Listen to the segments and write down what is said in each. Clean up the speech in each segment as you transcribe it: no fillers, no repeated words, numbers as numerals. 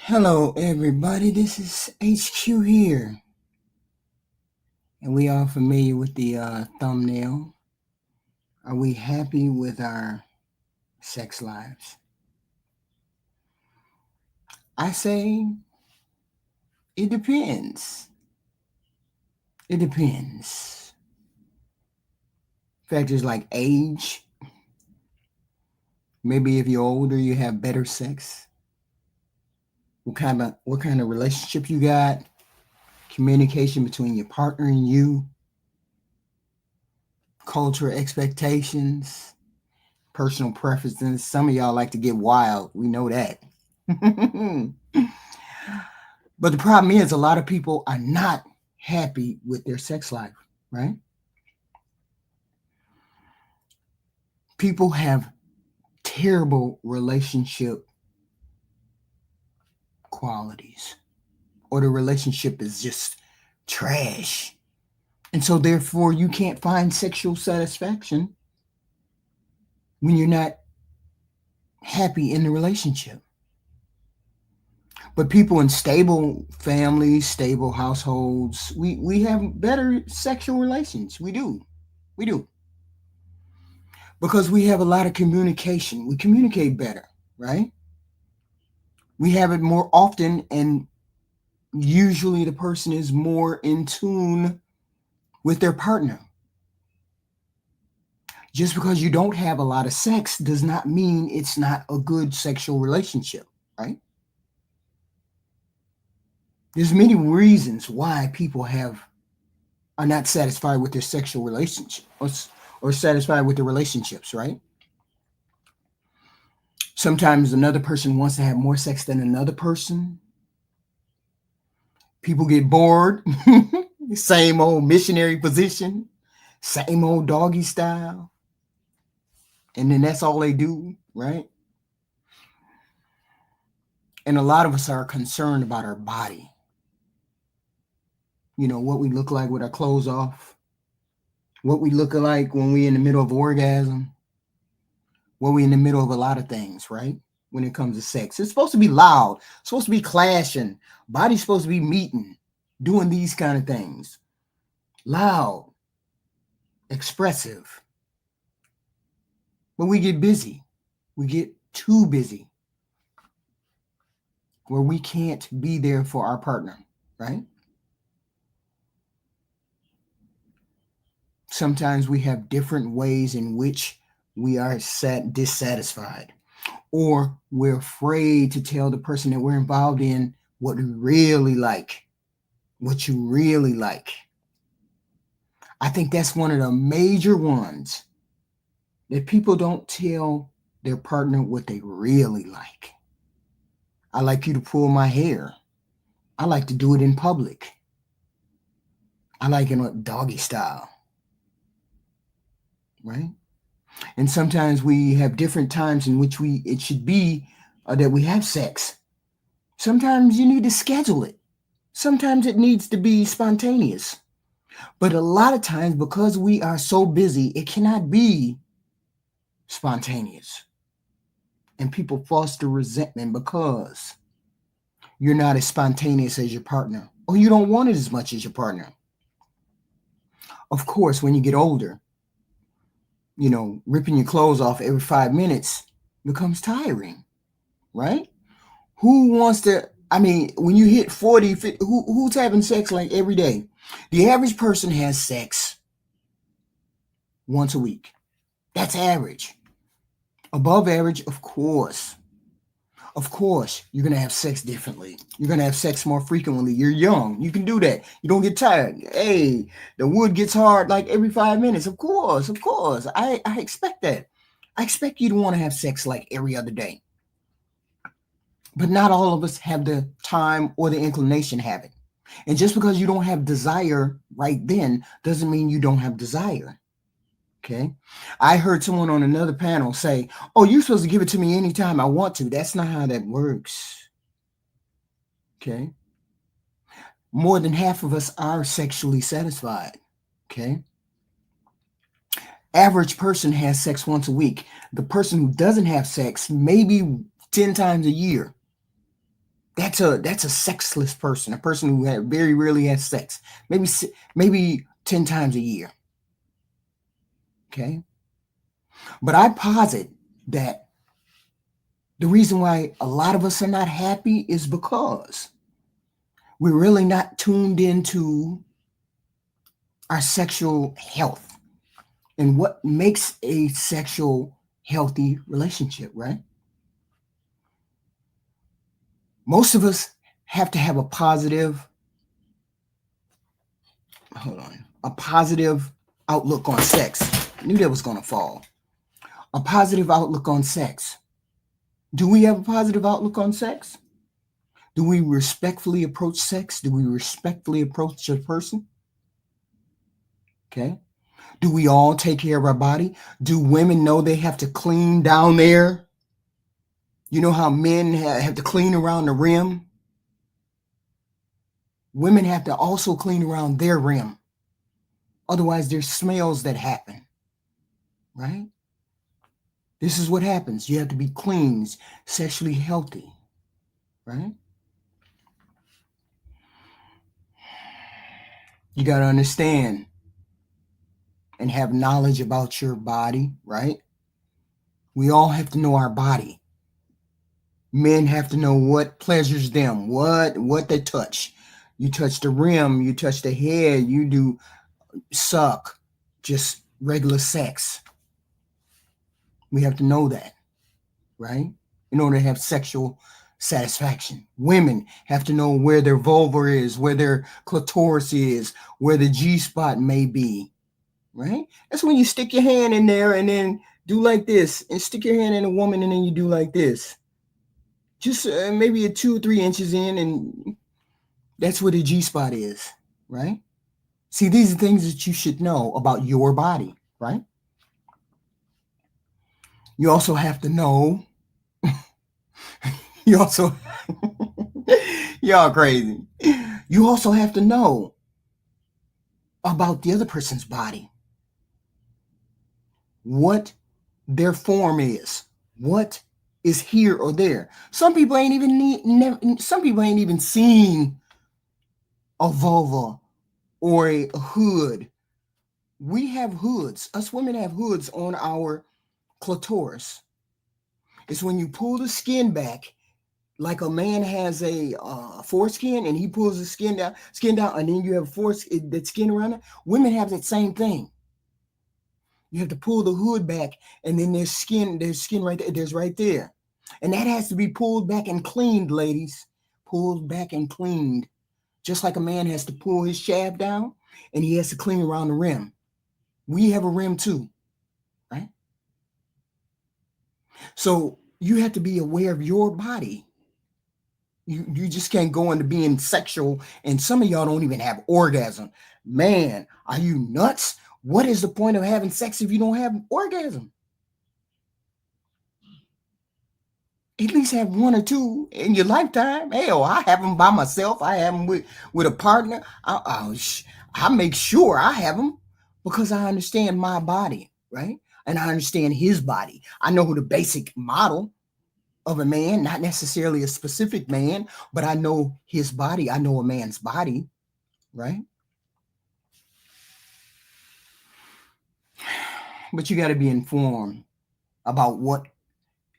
Hello, everybody. This is HQ here, and we are familiar with the thumbnail. Are we happy with our sex lives? I say it depends. It depends. Factors like age. Maybe if you're older, you have better sex. What kind of relationship you got? Communication between your partner and you. Cultural expectations. Personal preferences. Some of y'all like to get wild. We know that. But the problem is, a lot of people are not happy with their sex life, right? People have terrible relationship qualities, or the relationship is just trash. And so, therefore, you can't find sexual satisfaction when you're not happy in the relationship. But people in stable families, stable households, we have better sexual relations. We do. We do. Because we have a lot of communication. We communicate better, right? We have it more often, and usually the person is more in tune with their partner. Just because you don't have a lot of sex does not mean it's not a good sexual relationship, right? There's many reasons why people are not satisfied with their sexual relationship, or satisfied with their relationships, right? Sometimes another person wants to have more sex than another person. People get bored. Same old missionary position, same old doggy style. And then that's all they do, right? And a lot of us are concerned about our body. What we look like with our clothes off, what we look like when we're in the middle of orgasm, when we're in the middle of a lot of things, right? When it comes to sex, it's supposed to be loud, it's supposed to be clashing, body's supposed to be meeting, doing these kind of things. Loud, expressive. But we get busy. We get too busy, where we can't be there for our partner, right? Sometimes we have different ways in which we are dissatisfied, or we're afraid to tell the person that we're involved in what we really like, what you really like. I think that's one of the major ones, that people don't tell their partner what they really like. I like you to pull my hair. I like to do it in public. I like it in doggy style, right? And sometimes we have different times in which it should be that we have sex. Sometimes you need to schedule it. Sometimes it needs to be spontaneous. But a lot of times, because we are so busy, it cannot be spontaneous. And people foster resentment because you're not as spontaneous as your partner, or you don't want it as much as your partner. Of course, when you get older, ripping your clothes off every 5 minutes becomes tiring, right? Who wants to, when you hit 40, 50, who's having sex like every day? The average person has sex once a week. That's average. Above average, of course. Of course, you're going to have sex differently. You're going to have sex more frequently. You're young. You can do that. You don't get tired. Hey, the wood gets hard like every 5 minutes. Of course. I expect that. I expect you to want to have sex like every other day. But not all of us have the time or the inclination to have it. And just because you don't have desire right then doesn't mean you don't have desire. Okay. I heard someone on another panel say, "Oh, you're supposed to give it to me anytime I want to." That's not how that works. Okay. More than half of us are sexually satisfied. Okay. Average person has sex once a week. The person who doesn't have sex maybe 10 times a year. That's a sexless person, a person who very rarely has sex, maybe 10 times a year. Okay, but I posit that the reason why a lot of us are not happy is because we're really not tuned into our sexual health and what makes a sexual healthy relationship, right? Most of us have to have a positive outlook on sex. I knew that was going to fall. A positive outlook on sex. Do we have a positive outlook on sex? Do we respectfully approach sex? Do we respectfully approach a person? Okay. Do we all take care of our body? Do women know they have to clean down there? You know how men have to clean around the rim? Women have to also clean around their rim. Otherwise, there's smells that happen, right? This is what happens. You have to be clean, sexually healthy, right? You got to understand and have knowledge about your body, right? We all have to know our body. Men have to know what pleasures them, what they touch. You touch the rim, you touch the head, you do suck, just regular sex. We have to know that, right? In order to have sexual satisfaction. Women have to know where their vulva is, where their clitoris is, where the G spot may be, right? That's when you stick your hand in there and then do like this, and stick your hand in a woman and then you do like this. Just maybe a 2 or 3 inches in, and that's where the G spot is, right? See, these are things that you should know about your body, right? You also have to know, you also, y'all crazy. You also have to know about the other person's body, what their form is, what is here or there. Some people ain't even seen a vulva or a hood. We have hoods. Us women have hoods on our clitoris. It's when you pull the skin back, like a man has a foreskin, and he pulls the skin down, and then you have that skin around it. Women have that same thing. You have to pull the hood back, and then there's skin right there. There's right there. And that has to be pulled back and cleaned, ladies. Pulled back and cleaned. Just like a man has to pull his shaft down, and he has to clean around the rim. We have a rim too, right? So you have to be aware of your body. You just can't go into being sexual, and some of y'all don't even have orgasm. Man, are you nuts? What is the point of having sex if you don't have orgasm? At least have 1 or 2 in your lifetime. Hell, I have them by myself. I have them with a partner. I make sure I have them because I understand my body, right? And I understand his body. I know who the basic model of a man, not necessarily a specific man, but I know his body. I know a man's body, right? But you got to be informed about what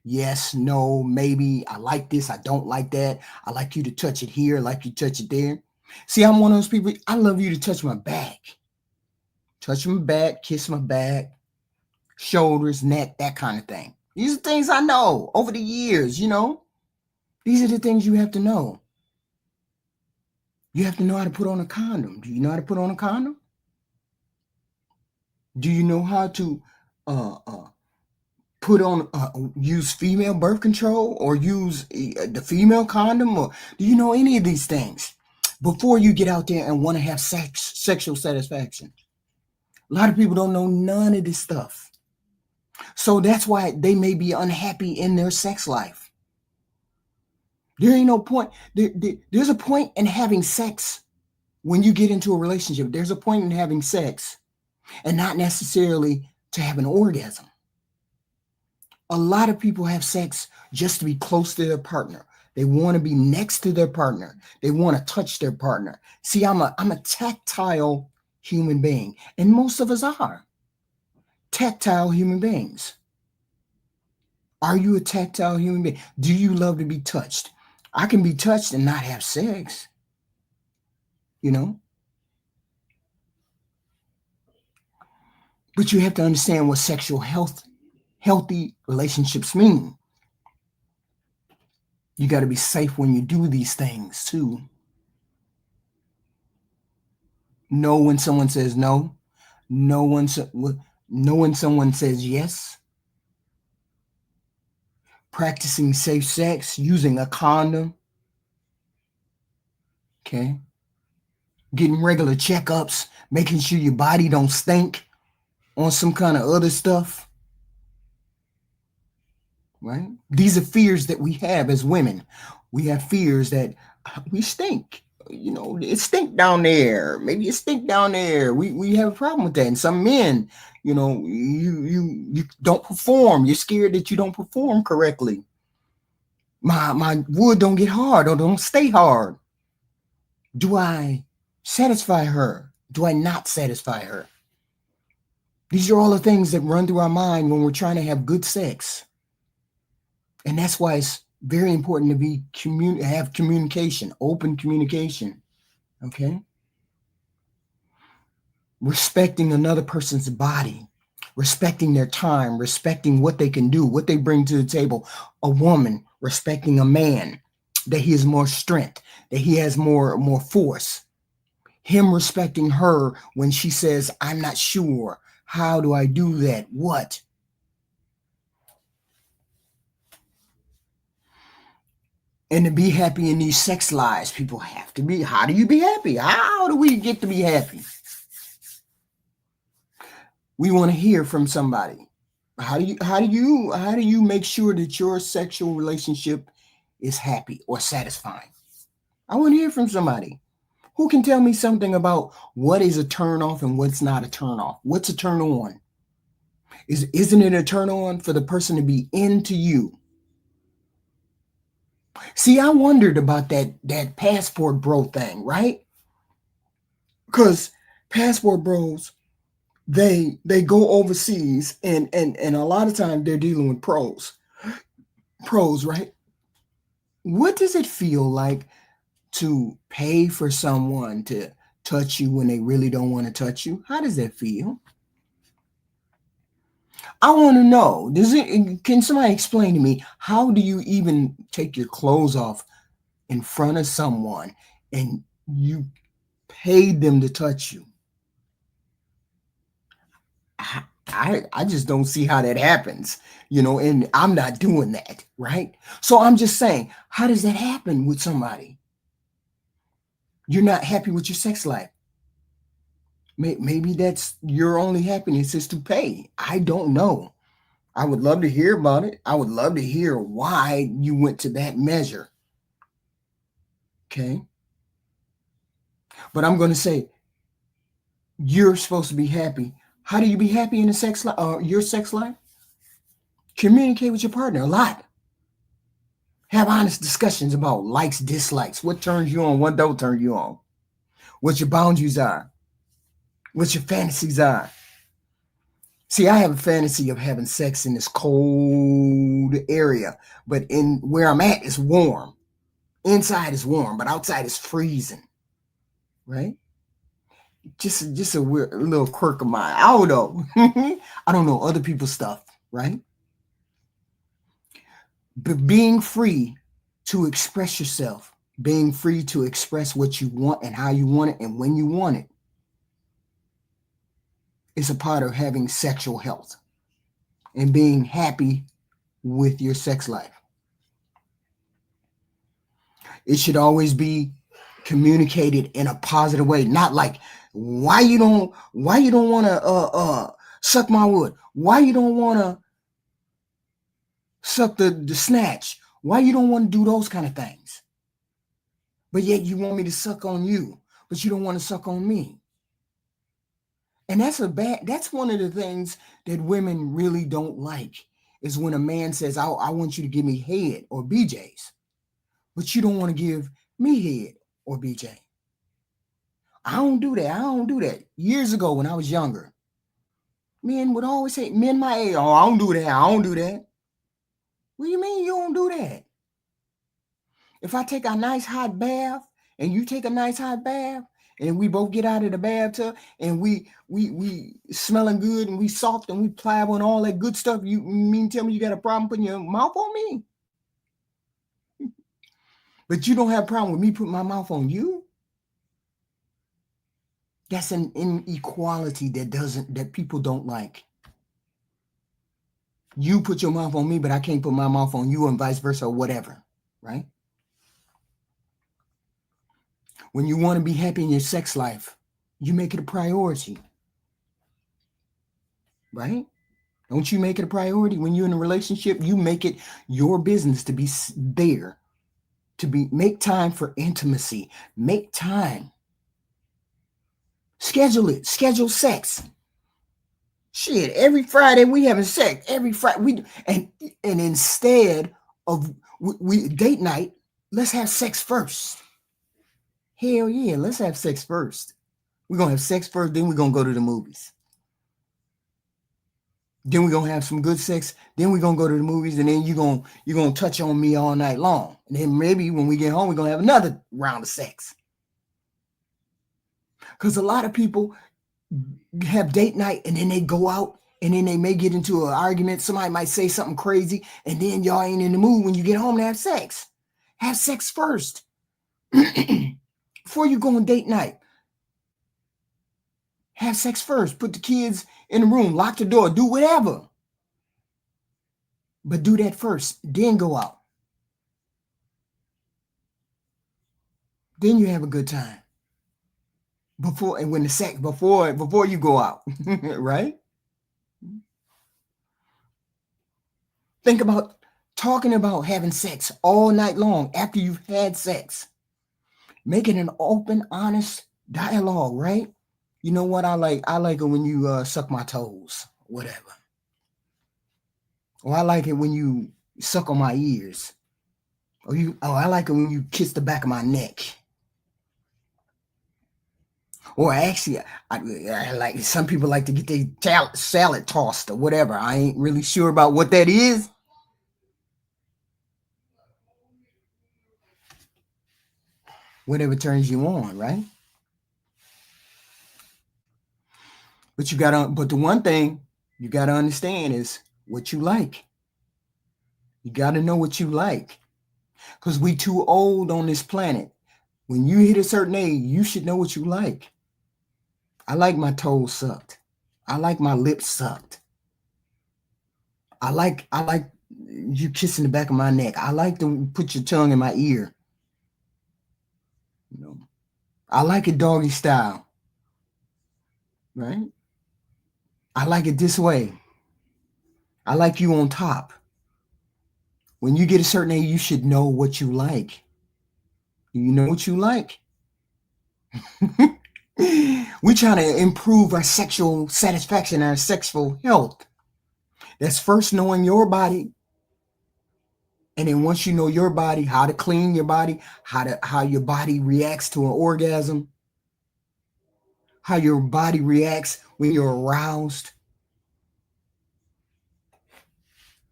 yes, no, maybe, I like this, I don't like that. I like you to touch it here, I like you to touch it there. See, I'm one of those people, I love you to touch my back. Touch my back, kiss my back, shoulders, neck, that kind of thing. These are things I know over the years, you know. These are the things you have to know. You have to know how to put on a condom. Do you know how to put on a condom? Do you know how to put on use female birth control or use the female condom, or do you know any of these things before you get out there and want to have sexual satisfaction? A lot of people don't know none of this stuff, so that's why they may be unhappy in their sex life. There ain't no point. There's a point in having sex when you get into a relationship. There's a point in having sex and not necessarily to have an orgasm. A lot of people have sex just to be close to their partner. They want to be next to their partner. They want to touch their partner. See, I'm a tactile human being, and most of us are tactile human beings. Are you a tactile human being? Do you love to be touched? I can be touched and not have sex, you know? But you have to understand what healthy relationships mean. You got to be safe when you do these things too. Know when someone says no. Know when someone says yes. Practicing safe sex, using a condom. Okay. Getting regular checkups, making sure your body don't stink on some kind of other stuff. Right? These are fears that we have as women. We have fears that we stink. It stink down there. Maybe it stink down there. We have a problem with that. And some men, you don't perform. You're scared that you don't perform correctly. My wood don't get hard or don't stay hard. Do I satisfy her? Do I not satisfy her? These are all the things that run through our mind when we're trying to have good sex. And that's why it's very important to have communication, open communication. Okay? Respecting another person's body, respecting their time, respecting what they can do, what they bring to the table. A woman respecting a man, that he has more strength, that he has more force. Him respecting her when she says, I'm not sure. How do I do that? What? And to be happy in these sex lives, people have to be. How do you be happy? How do we get to be happy? We want to hear from somebody. How do you make sure that your sexual relationship is happy or satisfying? I want to hear from somebody who can tell me something about what is a turn off and what's not a turn off. What's a turn on? Isn't it a turn on for the person to be into you? See, I wondered about that passport bro thing, right? Because passport bros, they go overseas and a lot of times they're dealing with pros, right? What does it feel like to pay for someone to touch you when they really don't want to touch you? How does that feel? I want to know. Can somebody explain to me, how do you even take your clothes off in front of someone and you paid them to touch you? I just don't see how that happens, and I'm not doing that, right? So I'm just saying, how does that happen with somebody? You're not happy with your sex life. Maybe that's your only happiness is to pay. I don't know. I would love to hear about it. I would love to hear why you went to that measure. Okay. But I'm going to say, you're supposed to be happy. How do you be happy in the sex life or your sex life? Communicate with your partner a lot. Have honest discussions about likes, dislikes, what turns you on, what don't turn you on, what your boundaries are, what your fantasies are. See, I have a fantasy of having sex in this cold area, but in where I'm at, it's warm. Inside is warm, but outside is freezing. Right? Just a weird little quirk of mine. I don't know. I don't know other people's stuff, right? But being free to express yourself, being free to express what you want and how you want it and when you want it, is a part of having sexual health and being happy with your sex life. It should always be communicated in a positive way, not like, why you don't want to suck my wood? Why you don't want to suck the snatch? Why you don't want to do those kind of things? But yet you want me to suck on you, but you don't want to suck on me. And that's one of the things that women really don't like, is when a man says, I want you to give me head or BJs. but you don't want to give me head or BJ. I don't do that. I don't do that. Years ago when I was younger, men would always say, men my age, oh, I don't do that. I don't do that. What do you mean you don't do that? If I take a nice hot bath and you take a nice hot bath and we both get out of the bathtub and we smelling good and we soft and we pliable and all that good stuff, you mean tell me you got a problem putting your mouth on me? But you don't have a problem with me putting my mouth on you? That's an inequality that people don't like. You put your mouth on me, but I can't put my mouth on you and vice versa or whatever, right? When you want to be happy in your sex life, you make it a priority, right? Don't you make it a priority? When you're in a relationship, you make it your business to be there, make time for intimacy, make time. Schedule it, schedule sex. Shit, every Friday we having sex. Every Friday and instead of we date night, let's have sex first. Hell yeah, let's have sex first. We're gonna have sex first, then we're gonna go to the movies. Then we're gonna have some good sex, then we're gonna go to the movies, and then you're gonna touch on me all night long. And then maybe when we get home, we're gonna have another round of sex. Because a lot of people have date night and then they go out and then they may get into an argument. Somebody might say something crazy, and then y'all ain't in the mood when you get home to have sex. Have sex first. Before you go on date night. Have sex first. Put the kids in the room, lock the door, do whatever. But do that first, then go out. Then you have a good time. Before you go out, right? Think about talking about having sex all night long after you've had sex. Make it an open, honest dialogue, right? You know what I like? I like it when you suck my toes, whatever. Or I like it when you suck on my ears. Or I like it when you kiss the back of my neck. Or actually, I like some people like to get their salad tossed or whatever. I ain't really sure about what that is. Whatever turns you on, right? But the one thing you gotta understand is what you like. You gotta know what you like. Because we too old on this planet. When you hit a certain age, you should know what you like. I like my toes sucked. I like my lips sucked. I like you kissing the back of my neck. I like to put your tongue in my ear. You know, I like it doggy style. Right? I like it this way. I like you on top. When you get a certain age, you should know what you like. You know what you like? We're trying to improve our sexual satisfaction, our sexual health. That's first knowing your body. And then once you know your body, how to clean your body, how your body reacts to an orgasm, how your body reacts when you're aroused.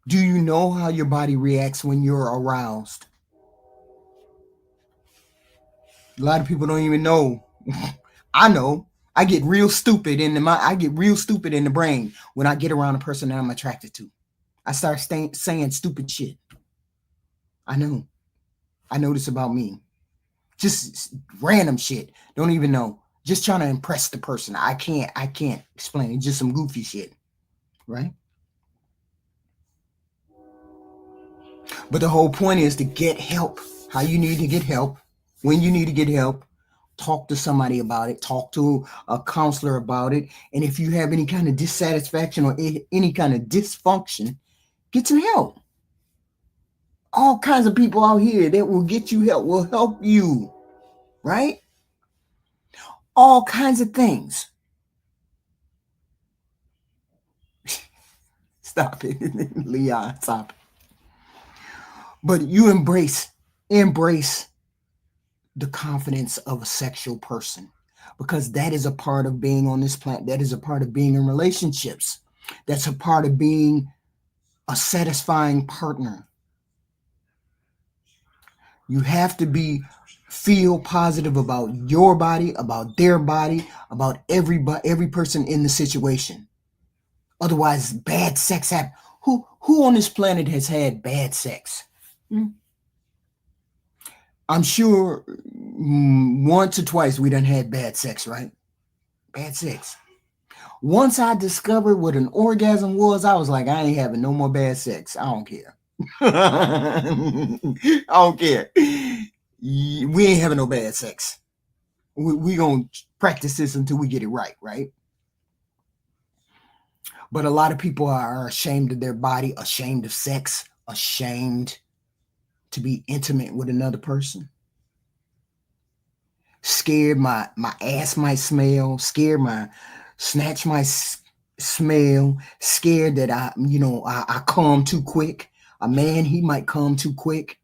Do you know how your body reacts when you're aroused? A lot of people don't even know. I know. I get real stupid in the brain when I get around a person that I'm attracted to. I start saying stupid shit. I know. I know this about me. Just random shit. Don't even know. Just trying to impress the person. I can't explain it. Just some goofy shit. Right? But the whole point is to get help. How you need to get help. When you need to get help. Talk to somebody about it. Talk to a counselor about it. And if you have any kind of dissatisfaction or any kind of dysfunction, get some help. All kinds of people out here that will get you help, will help you. Right? All kinds of things. Stop it, Leon, stop it. But you embrace Embrace the confidence of a sexual person, because that is a part of being on this planet. That is a part of being in relationships. That's a part of being a satisfying partner. You have to feel positive about your body, about their body, about every person in the situation. Otherwise, bad sex happens. Who on this planet has had bad sex? I'm sure once or twice we done had bad sex, right? Bad sex. Once I discovered what an orgasm was, I was like, I ain't having no more bad sex. I don't care. I don't care. We ain't having no bad sex. We gonna practice this until we get it right, right? But a lot of people are ashamed of their body, ashamed of sex, ashamed to be intimate with another person. Scared my ass might smell, scared my snatch might smell, scared that I come too quick. A man, he might come too quick.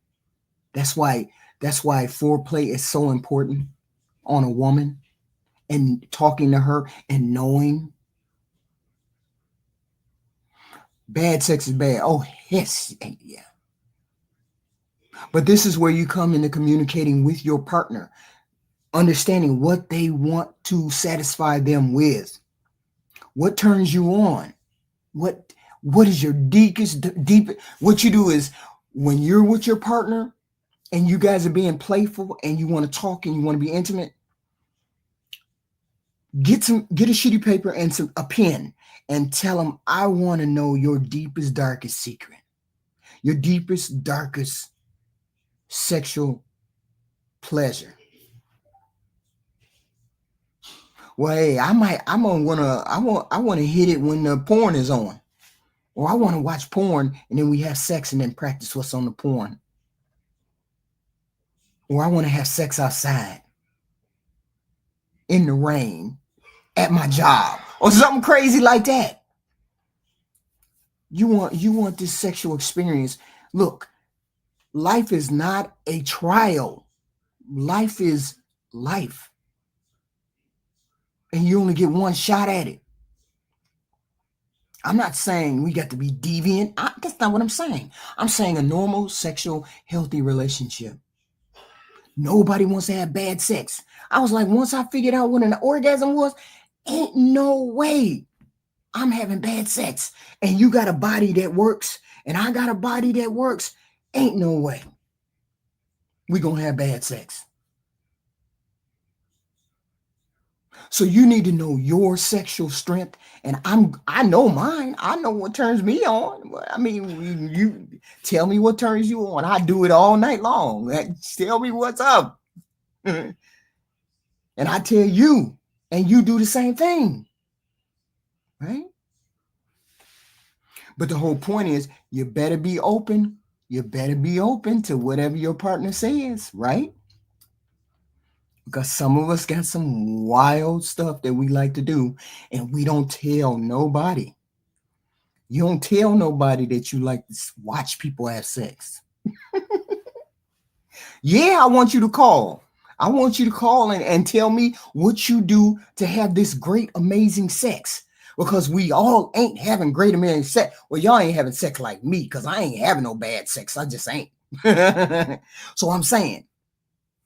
That's why foreplay is so important on a woman, and talking to her and knowing bad sex is bad. Oh, yes, yeah. But this is where you come into communicating with your partner, understanding what they want to satisfy them with. What turns you on? What is your deep? What you do is, when you're with your partner and you guys are being playful and you want to talk and you want to be intimate, get a shitty paper and a pen and tell them, I want to know your deepest, darkest secret, your deepest, darkest sexual pleasure. Well, hey, I want to hit it when the porn is on, or I want to watch porn and then we have sex and then practice what's on the porn, or I want to have sex outside in the rain at my job, or something crazy like that. You want this sexual experience. Look, life is not a trial. Life is life. And you only get one shot at it. I'm not saying we got to be deviant. That's not what I'm saying. I'm saying a normal, sexual, healthy relationship. Nobody wants to have bad sex. I was like, once I figured out what an orgasm was, ain't no way I'm having bad sex. And you got a body that works, and I got a body that works. Ain't no way we gonna have bad sex. So you need to know your sexual strength, and I know mine. I know what turns me on. I mean, you tell me what turns you on. I do it all night long. Tell me what's up, and I tell you, and you do the same thing, right? But the whole point is, you better be open. You better be open to whatever your partner says, right? Because some of us got some wild stuff that we like to do, and we don't tell nobody. You don't tell nobody that you like to watch people have sex. Yeah, I want you to call. I want you to call and tell me what you do to have this great, amazing sex. Because we all ain't having great, amazing sex. Well, y'all ain't having sex like me, because I ain't having no bad sex. I just ain't. So I'm saying,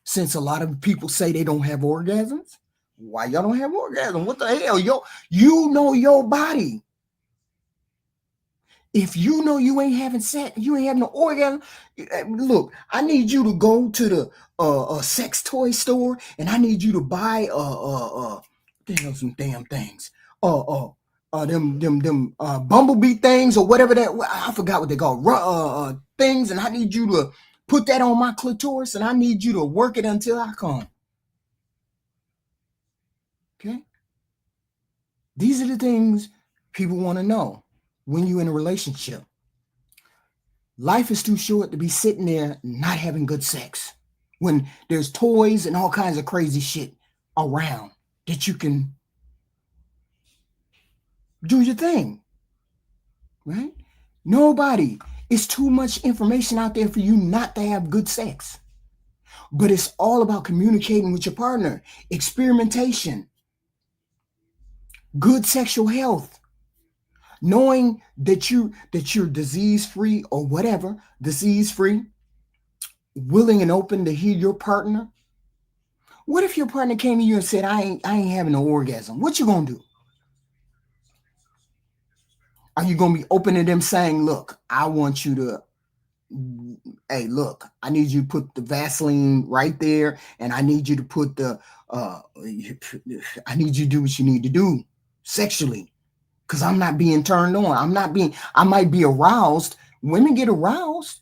since a lot of people say they don't have orgasms, why y'all don't have orgasms? What the hell? You know your body. If you know you ain't having sex, you ain't having no orgasm, look, I need you to go to the sex toy store, and I need you to buy some damn things. Them bumblebee things, or whatever that, I forgot what they call, things, and I need you to put that on my clitoris, and I need you to work it until I come. Okay? These are the things people want to know when you're in a relationship. Life is too short to be sitting there not having good sex when there's toys and all kinds of crazy shit around that you can do your thing, right? Nobody. It's too much information out there for you not to have good sex. But it's all about communicating with your partner, experimentation, good sexual health, knowing that you're disease free or whatever, disease free, willing and open to hear your partner. What if your partner came to you and said, I ain't having an orgasm? What you gonna do? Are you gonna be open to them saying, look, I want you to, hey, look, I need you to put the Vaseline right there, and I need you to put I need you to do what you need to do sexually, because I'm not being turned on. I might be aroused. Women get aroused,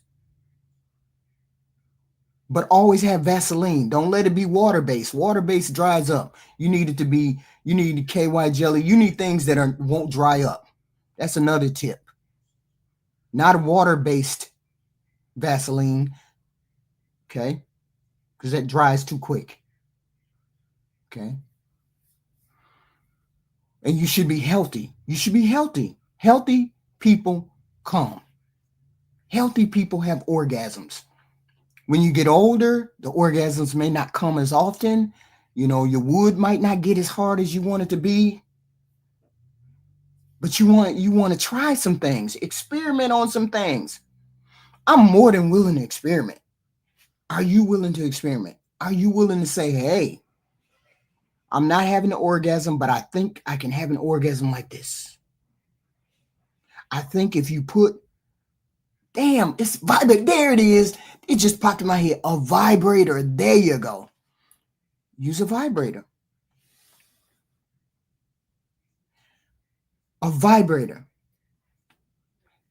but always have Vaseline. Don't let it be water based. Water based dries up. You need it to be, you need KY jelly. You need things that won't dry up. That's another tip. Not a water based Vaseline, okay? Because that dries too quick, okay? And you should be healthy. You should be healthy. Healthy people come. Healthy people have orgasms. When you get older, the orgasms may not come as often. You know, your wood might not get as hard as you want it to be. But you want to try some things, experiment on some things. I'm more than willing to experiment. Are you willing to experiment? Are you willing to say, hey, I'm not having an orgasm, but I think I can have an orgasm like this. I think if you put, damn, it's vibrator. There it is. It just popped in my head. A vibrator. There you go. Use a vibrator. A vibrator.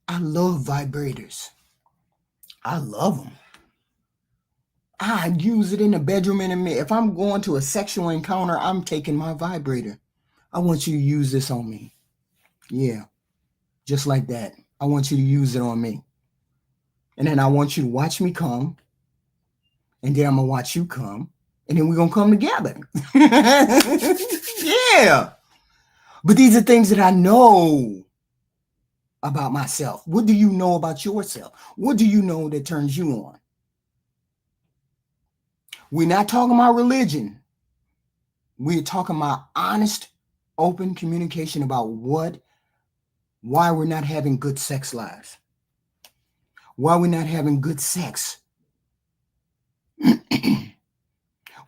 I love vibrators. I love them. I use it in the bedroom in a minute. If I'm going to a sexual encounter, I'm taking my vibrator. I want you to use this on me. Yeah, just like that. I want you to use it on me. And then I want you to watch me come. And then I'm going to watch you come. And then we're going to come together. Yeah. But these are things that I know about myself. What do you know about yourself? What do you know that turns you on? We're not talking about religion. We're talking about honest, open communication about why we're not having good sex lives, why we're not having good sex.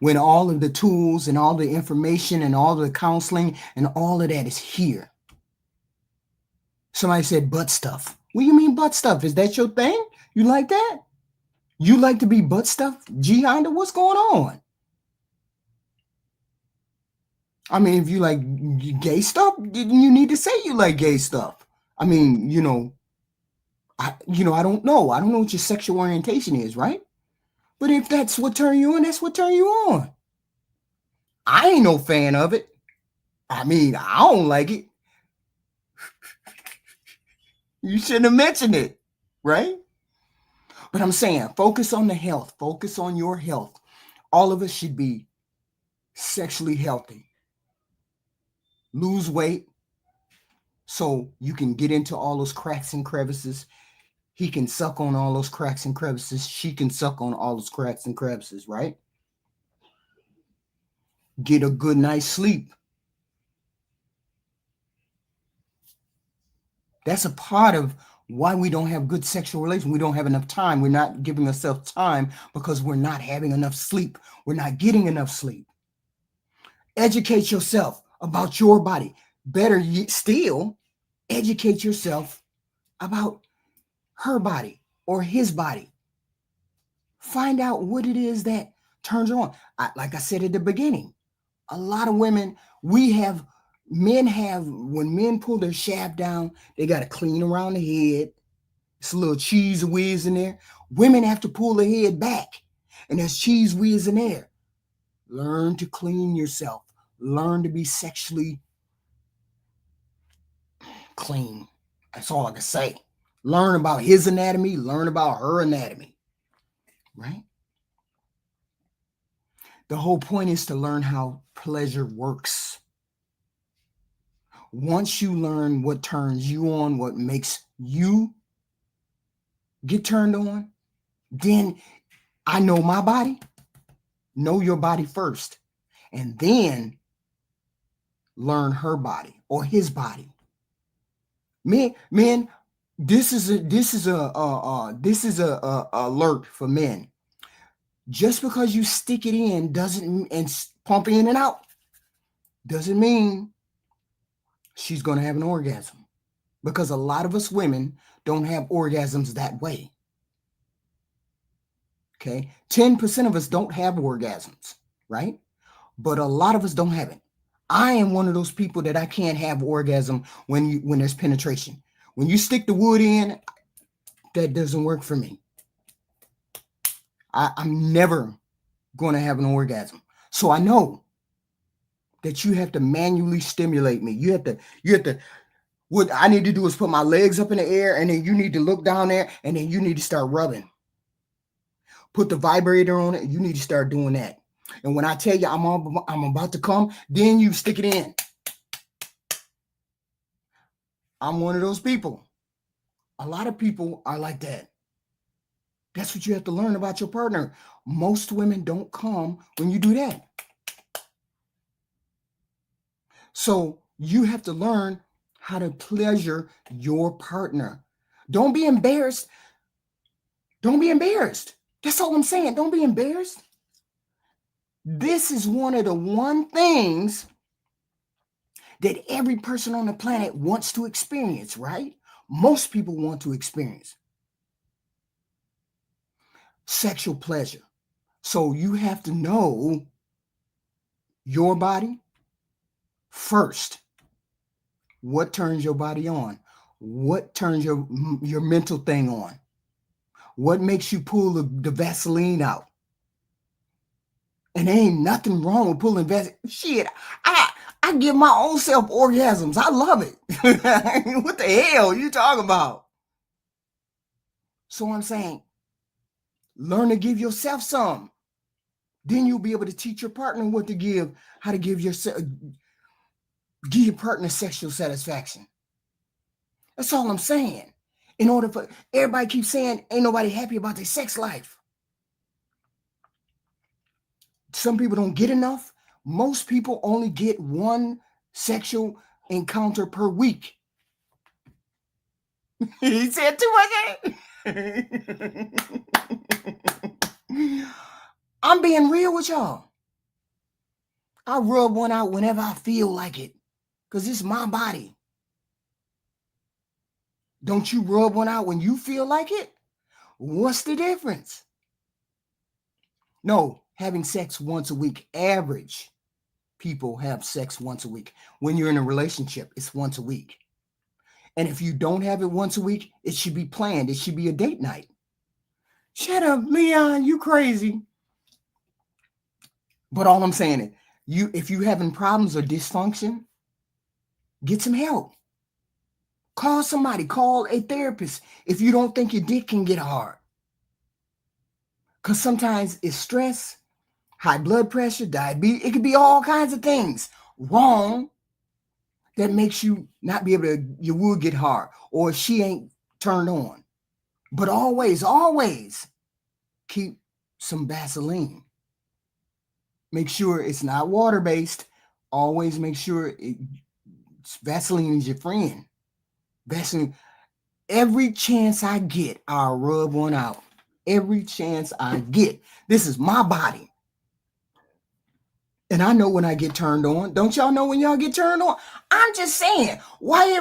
When all of the tools and all the information and all the counseling and all of that is here. Somebody said butt stuff. What do you mean butt stuff? Is that your thing? You like that? You like to be butt stuff? G Honda, what's going on? I mean, if you like gay stuff, you need to say you like gay stuff. I mean, I don't know. I don't know what your sexual orientation is, right? But if that's what turn you on, that's what turn you on. I ain't no fan of it. I mean, I don't like it. You shouldn't have mentioned it, right? But I'm saying, focus on the health. Focus on your health. All of us should be sexually healthy. Lose weight so you can get into all those cracks and crevices. He can suck on all those cracks and crevices. She can suck on all those cracks and crevices, right? Get a good night's sleep. That's a part of why we don't have good sexual relations. We don't have enough time. We're not giving ourselves time because we're not having enough sleep. We're not getting enough sleep. Educate yourself about your body. Better still, educate yourself about her body or his body. Find out what it is that turns her on. Like I said at the beginning, a lot of women, when men pull their shaft down, they got to clean around the head. It's a little cheese whiz in there. Women have to pull their head back, and there's cheese whiz in there. Learn to clean yourself. Learn to be sexually clean. That's all I can say. Learn about his anatomy. Learn about her anatomy. Right? The whole point is to learn how pleasure works. Once you learn what turns you on, what makes you get turned on, then I know my body. Know your body first, and then learn her body or his body. Men, this is a alert for men. Just because you stick it in doesn't and pump in and out doesn't mean she's going to have an orgasm, because a lot of us women don't have orgasms that way. Okay, 10% of us don't have orgasms, right? But a lot of us don't have it. I am one of those people that I can't have orgasm when there's penetration. When you stick the wood in, that doesn't work for me. I'm never going to have an orgasm. So I know that you have to manually stimulate me. You have to, what I need to do is put my legs up in the air, and then you need to look down there, and then you need to start rubbing. Put the vibrator on it. You need to start doing that. And when I tell you I'm about to come, then you stick it in. I'm one of those people. A lot of people are like that. That's what you have to learn about your partner. Most women don't come when you do that. So you have to learn how to pleasure your partner. Don't be embarrassed. Don't be embarrassed. That's all I'm saying. Don't be embarrassed. This is one of the things that every person on the planet wants to experience, right? Most people want to experience sexual pleasure. So you have to know your body first. What turns your body on? What turns your mental thing on? What makes you pull the Vaseline out? And there ain't nothing wrong with pulling Vaseline. Shit, I give my own self orgasms. I love it. What the hell are you talking about? So I'm saying, learn to give yourself some. Then you'll be able to teach your partner what to give, how to give your partner sexual satisfaction. That's all I'm saying. In order for everybody keeps saying ain't nobody happy about their sex life. Some people don't get enough. Most people only get one sexual encounter per week. He said too much. I'm being real with y'all. I rub one out whenever I feel like it, because it's my body. Don't you rub one out when you feel like it? What's the difference? No, having sex once a week. Average people have sex once a week. When you're in a relationship, it's once a week. And if you don't have it once a week, it should be planned. It should be a date night. Shut up, Leon, you crazy. But all I'm saying is, if you're having problems or dysfunction, get some help. Call somebody. Call a therapist if you don't think your dick can get hard. Because sometimes it's stress, high blood pressure, diabetes. It could be all kinds of things wrong that makes you not be able to, your wood get hard, or she ain't turned on. But always keep some Vaseline. Make sure it's not water-based. Always make sure Vaseline is your friend. Vaseline. Every chance I get, I'll rub one out. Every chance I get. This is my body. And I know when I get turned on. Don't y'all know when y'all get turned on? I'm just saying, why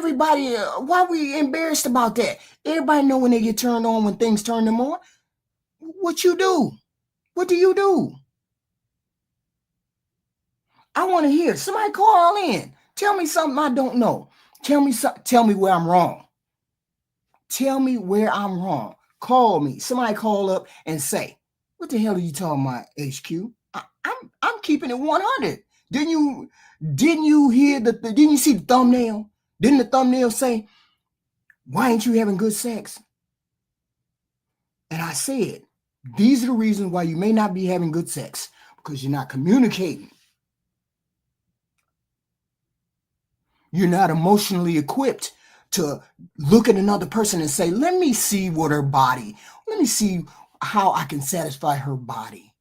we embarrassed about that? Everybody know when they get turned on, when things turn them on. What you do? What do you do? I want to hear. Somebody call in. Tell me something I don't know. Tell me where I'm wrong. Tell me where I'm wrong. Call me. Somebody call up and say, what the hell are you talking about, HQ? I'm keeping it 100. Didn't you hear didn't you see the thumbnail? Didn't the thumbnail say, why ain't you having good sex? And I said, these are the reasons why you may not be having good sex, because you're not communicating. You're not emotionally equipped to look at another person and say, let me see how I can satisfy her body.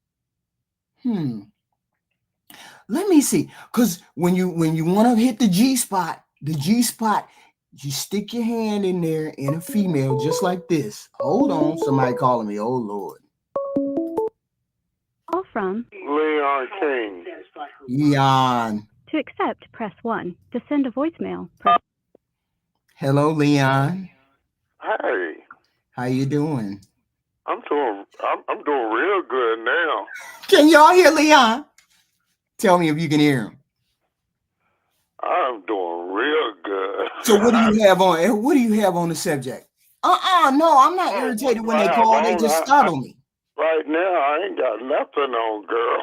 Let me see. Because when you want to hit the G spot, you stick your hand in there in a female just like this. Hold on, somebody calling me. Oh Lord. Call from Leon King. Leon. To accept, press 1. To send a voicemail, press. Hello, Leon. Hey, How you doing? I'm doing real good now. Can y'all hear Leon? Tell me if you can hear him. I'm doing real good. So what do you have on? What do you have on the subject? No, I'm not irritated when they call. They just startle me. Right now, I ain't got nothing on, girl.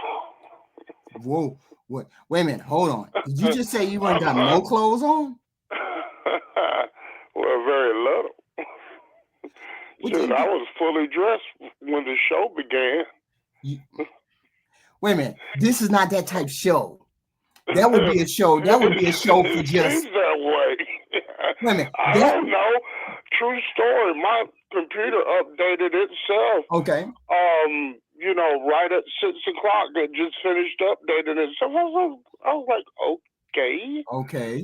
Whoa, what? Wait a minute, hold on. Did you just say you ain't got no clothes on? Well, very little. Shoot, I was fully dressed when the show began. Wait a minute, this is not that type show. That would be a show. That would be a show for just. Seems that way. Wait a minute. I don't know. True story. My computer updated itself. Okay. Right at 6 o'clock, it just finished updating itself. I was like, okay. Okay.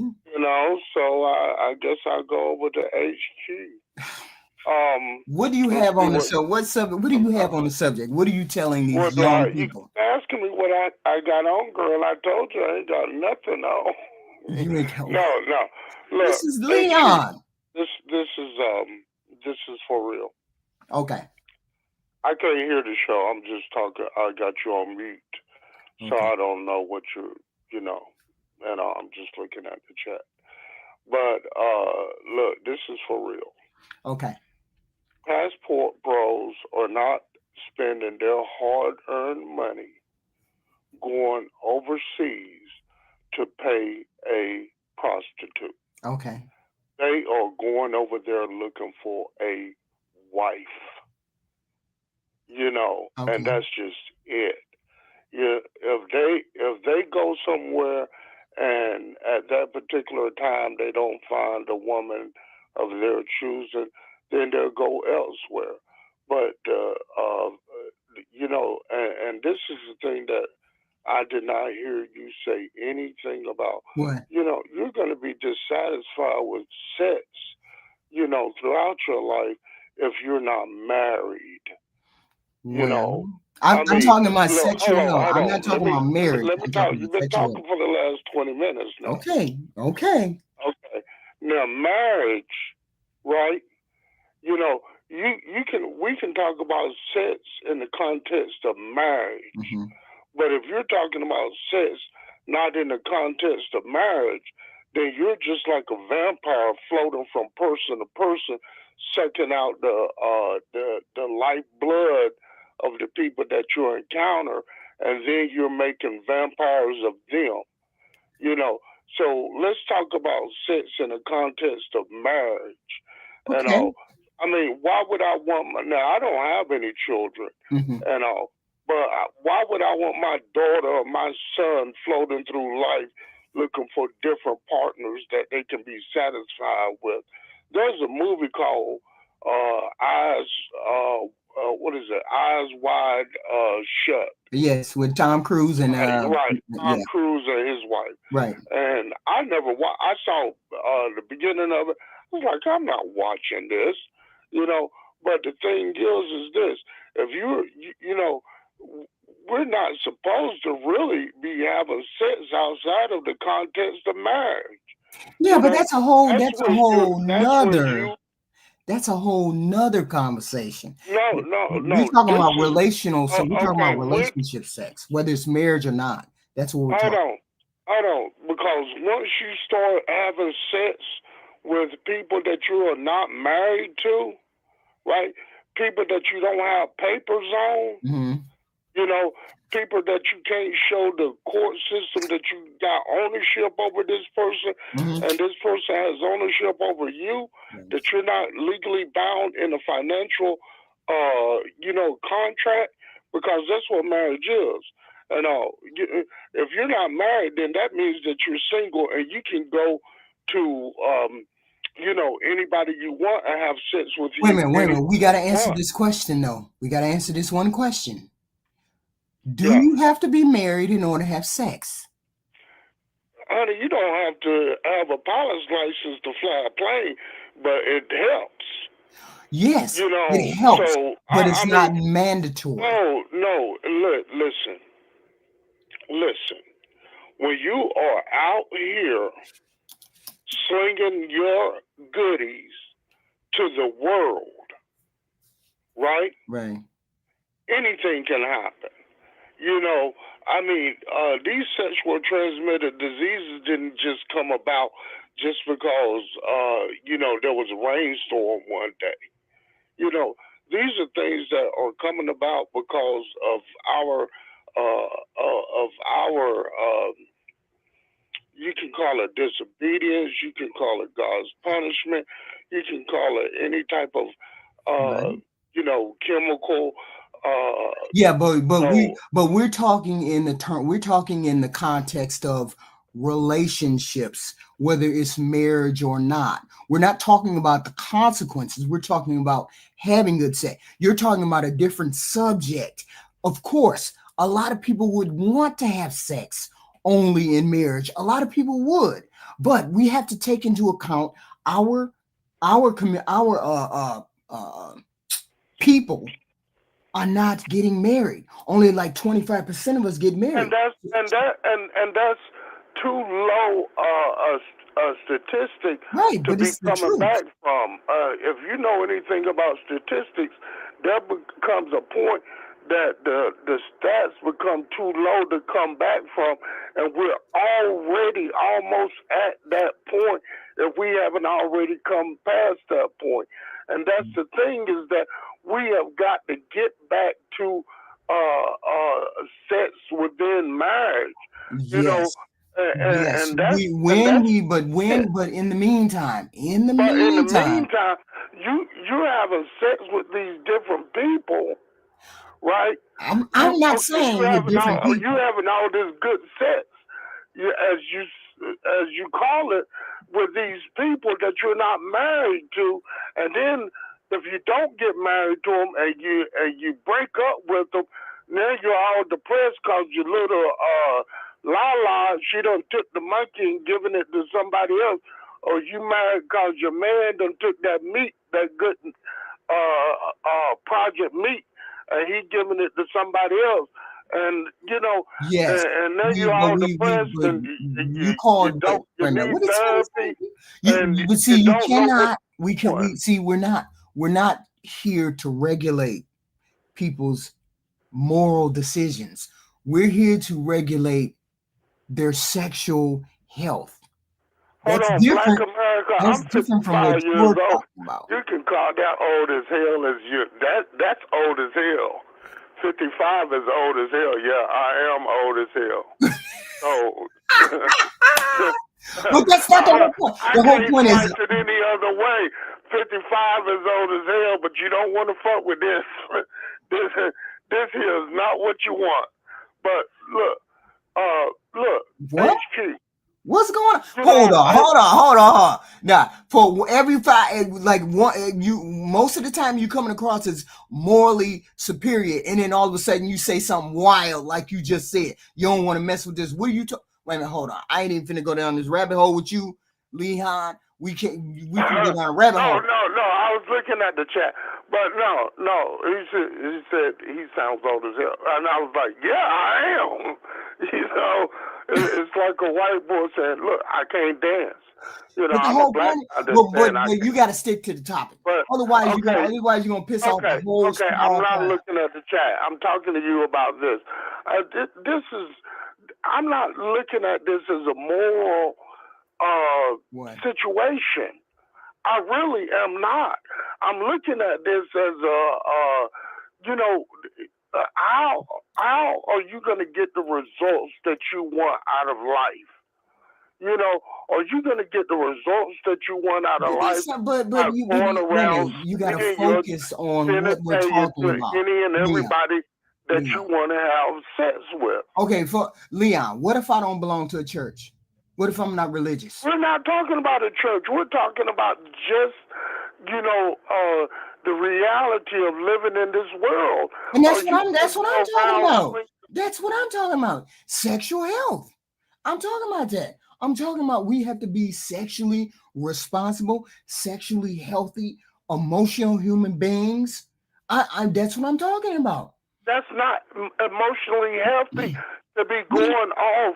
So I guess I'll go over to HQ. What do you have on the subject? What do you have on the subject? What are you telling these young people? You asking me what I got on, girl? I told you I ain't got nothing on. You ain't got no. Look, this is Leon. This is for real. Okay. I can't hear the show. I'm just talking. I got you on mute, so I don't know what and I'm just looking at the chat. But look, this is for real. Okay. Passport bros are not spending their hard-earned money going overseas to pay a prostitute. Okay. They are going over there looking for a wife. Okay. And that's just it. If they go somewhere and at that particular time they don't find a woman of their choosing, then they'll go elsewhere. But and this is the thing that I did not hear you say anything about. What? You're going to be dissatisfied with sex, throughout your life if you're not married. Well, I'm talking about sexual health. I'm not talking about marriage. Let me talk. You've been talking for the last 20 minutes now. Okay. Now, marriage, right? We can talk about sex in the context of marriage. Mm-hmm. But if you're talking about sex not in the context of marriage, then you're just like a vampire floating from person to person, sucking out the lifeblood of the people that you encounter, and then you're making vampires of them. So let's talk about sex in the context of marriage. Okay. Why would I want now? I don't have any children, but why would I want my daughter or my son floating through life looking for different partners that they can be satisfied with? There's a movie called Eyes Wide Shut. Yes, with Tom Cruise and Tom Cruise and his wife. Right. And I saw the beginning of it. I was like, I'm not watching this, But the thing is this: if we're not supposed to really be having sex outside of the context of marriage. Yeah, but that's a whole nother conversation. No. We're talking about relational, so we're talking about relationship sex, whether it's marriage or not. That's what we're talking. I don't, because once you start having sex with people that you are not married to, right? People that you don't have papers on, people that you can't show the court system that you got ownership over this person, and this person has ownership over you, that you're not legally bound in a financial, contract, because that's what marriage is. And if you're not married, then that means that you're single and you can go to, anybody you want and have sex with you. Wait a minute. We got to answer this question, though. We got to answer this one question. Do Yeah. you have to be married in order to have sex? Honey, you don't have to have a pilot's license to fly a plane, but it helps. Yes, You know, it helps, so but it's I not mean, mandatory. no. Listen. When you are out here slinging your goodies to the world, right? Right. Anything can happen. You know, I mean, these sexual transmitted diseases didn't just come about just because, there was a rainstorm one day. You know, these are things that are coming about because of our you can call it disobedience, you can call it God's punishment, you can call it any type of uh, Right. chemical Yeah, you know but we're talking in the term, we're talking in the context of relationships, whether it's marriage or not. We're not talking about the consequences. We're talking about having good sex. You're talking about a different subject. Of course, a lot of people would want to have sex only in marriage. A lot of people would, but we have to take into account our our people are not getting married. Only like 25% of us get and married. that's too low a statistic Right, to but be it's the coming truth. back from. If you know anything about statistics, there becomes a point that the stats become too low to come back from, and we're already almost at that point if we haven't already come past that point. And that's the thing, is that we have got to get back to sex within marriage, you know, Yes. Yes. and that's it. But in the But in the meantime, meantime, you having sex with these different people, right? I'm not Okay, you saying with having different people. all this good sex, as you call it, with these people that you're not married to, and then if you don't get married to them and you break up with them, now you're all depressed because your little Lala, she done took the monkey and given it to somebody else, or you married because your man done took that meat, that good project meat, and he giving it to somebody else, and Yes. and then you're all depressed, But and you called, but you wait a minute, need what did you therapy, say? and But you see, you don't know what cannot, you're doing. we see, we're not here to regulate people's moral decisions. We're here to regulate their sexual health. Hold That's on, Black different. America. That's I'm different from what 55 years you're old. talking about. You can call that old as hell as you. That's old as hell. 55 is old as hell. Yeah, I am old as hell. So But that's not the whole point. I The whole can't point is, slice it any other way. 55 is old as hell, but you don't want to fuck with this. This here is not what you want. But look, what? HQ. What's going on? You Hold know, on, hold on, hold on, hold on. Now, for every five, like one, you most of the time you coming across as morally superior, and then all of a sudden you say something wild, like you just said. You don't want to mess with this. What are you talking? Wait a minute, hold on. I ain't even finna go down this rabbit hole with you, Leon. We can go down a rabbit hole. No. I was looking at the chat, but no. He said he sounds old as hell, and I was like, yeah, I am. It's like a white boy saying, look, I can't dance. But the I'm a whole black point, guy that's saying I but you can't. got to stick to the topic. But Otherwise, okay, you're gonna piss off the whole okay. I'm small not crowd. looking at the chat. I'm talking to you about this. This is. I'm not looking at this as a moral What? situation. I really am not. I'm looking at this as how are you going to get the results that you want out of life? Are you going to get the results that you want out of But life by going wait a around minute. You got to spending your focus on what we're genitalia talking to about, any and Leon. everybody that you Leon. want to have sex with? Okay, for Leon, what if I don't belong to a church? What if I'm not religious? We're not talking about a church. We're talking about just, the reality of living in this world. And Are you that's what I'm going to talking go around about. That's what I'm talking about. Sexual health. I'm talking about that. I'm talking about we have to be sexually responsible, sexually healthy, emotional human beings. I that's what I'm talking about. That's not emotionally healthy to be What do going off,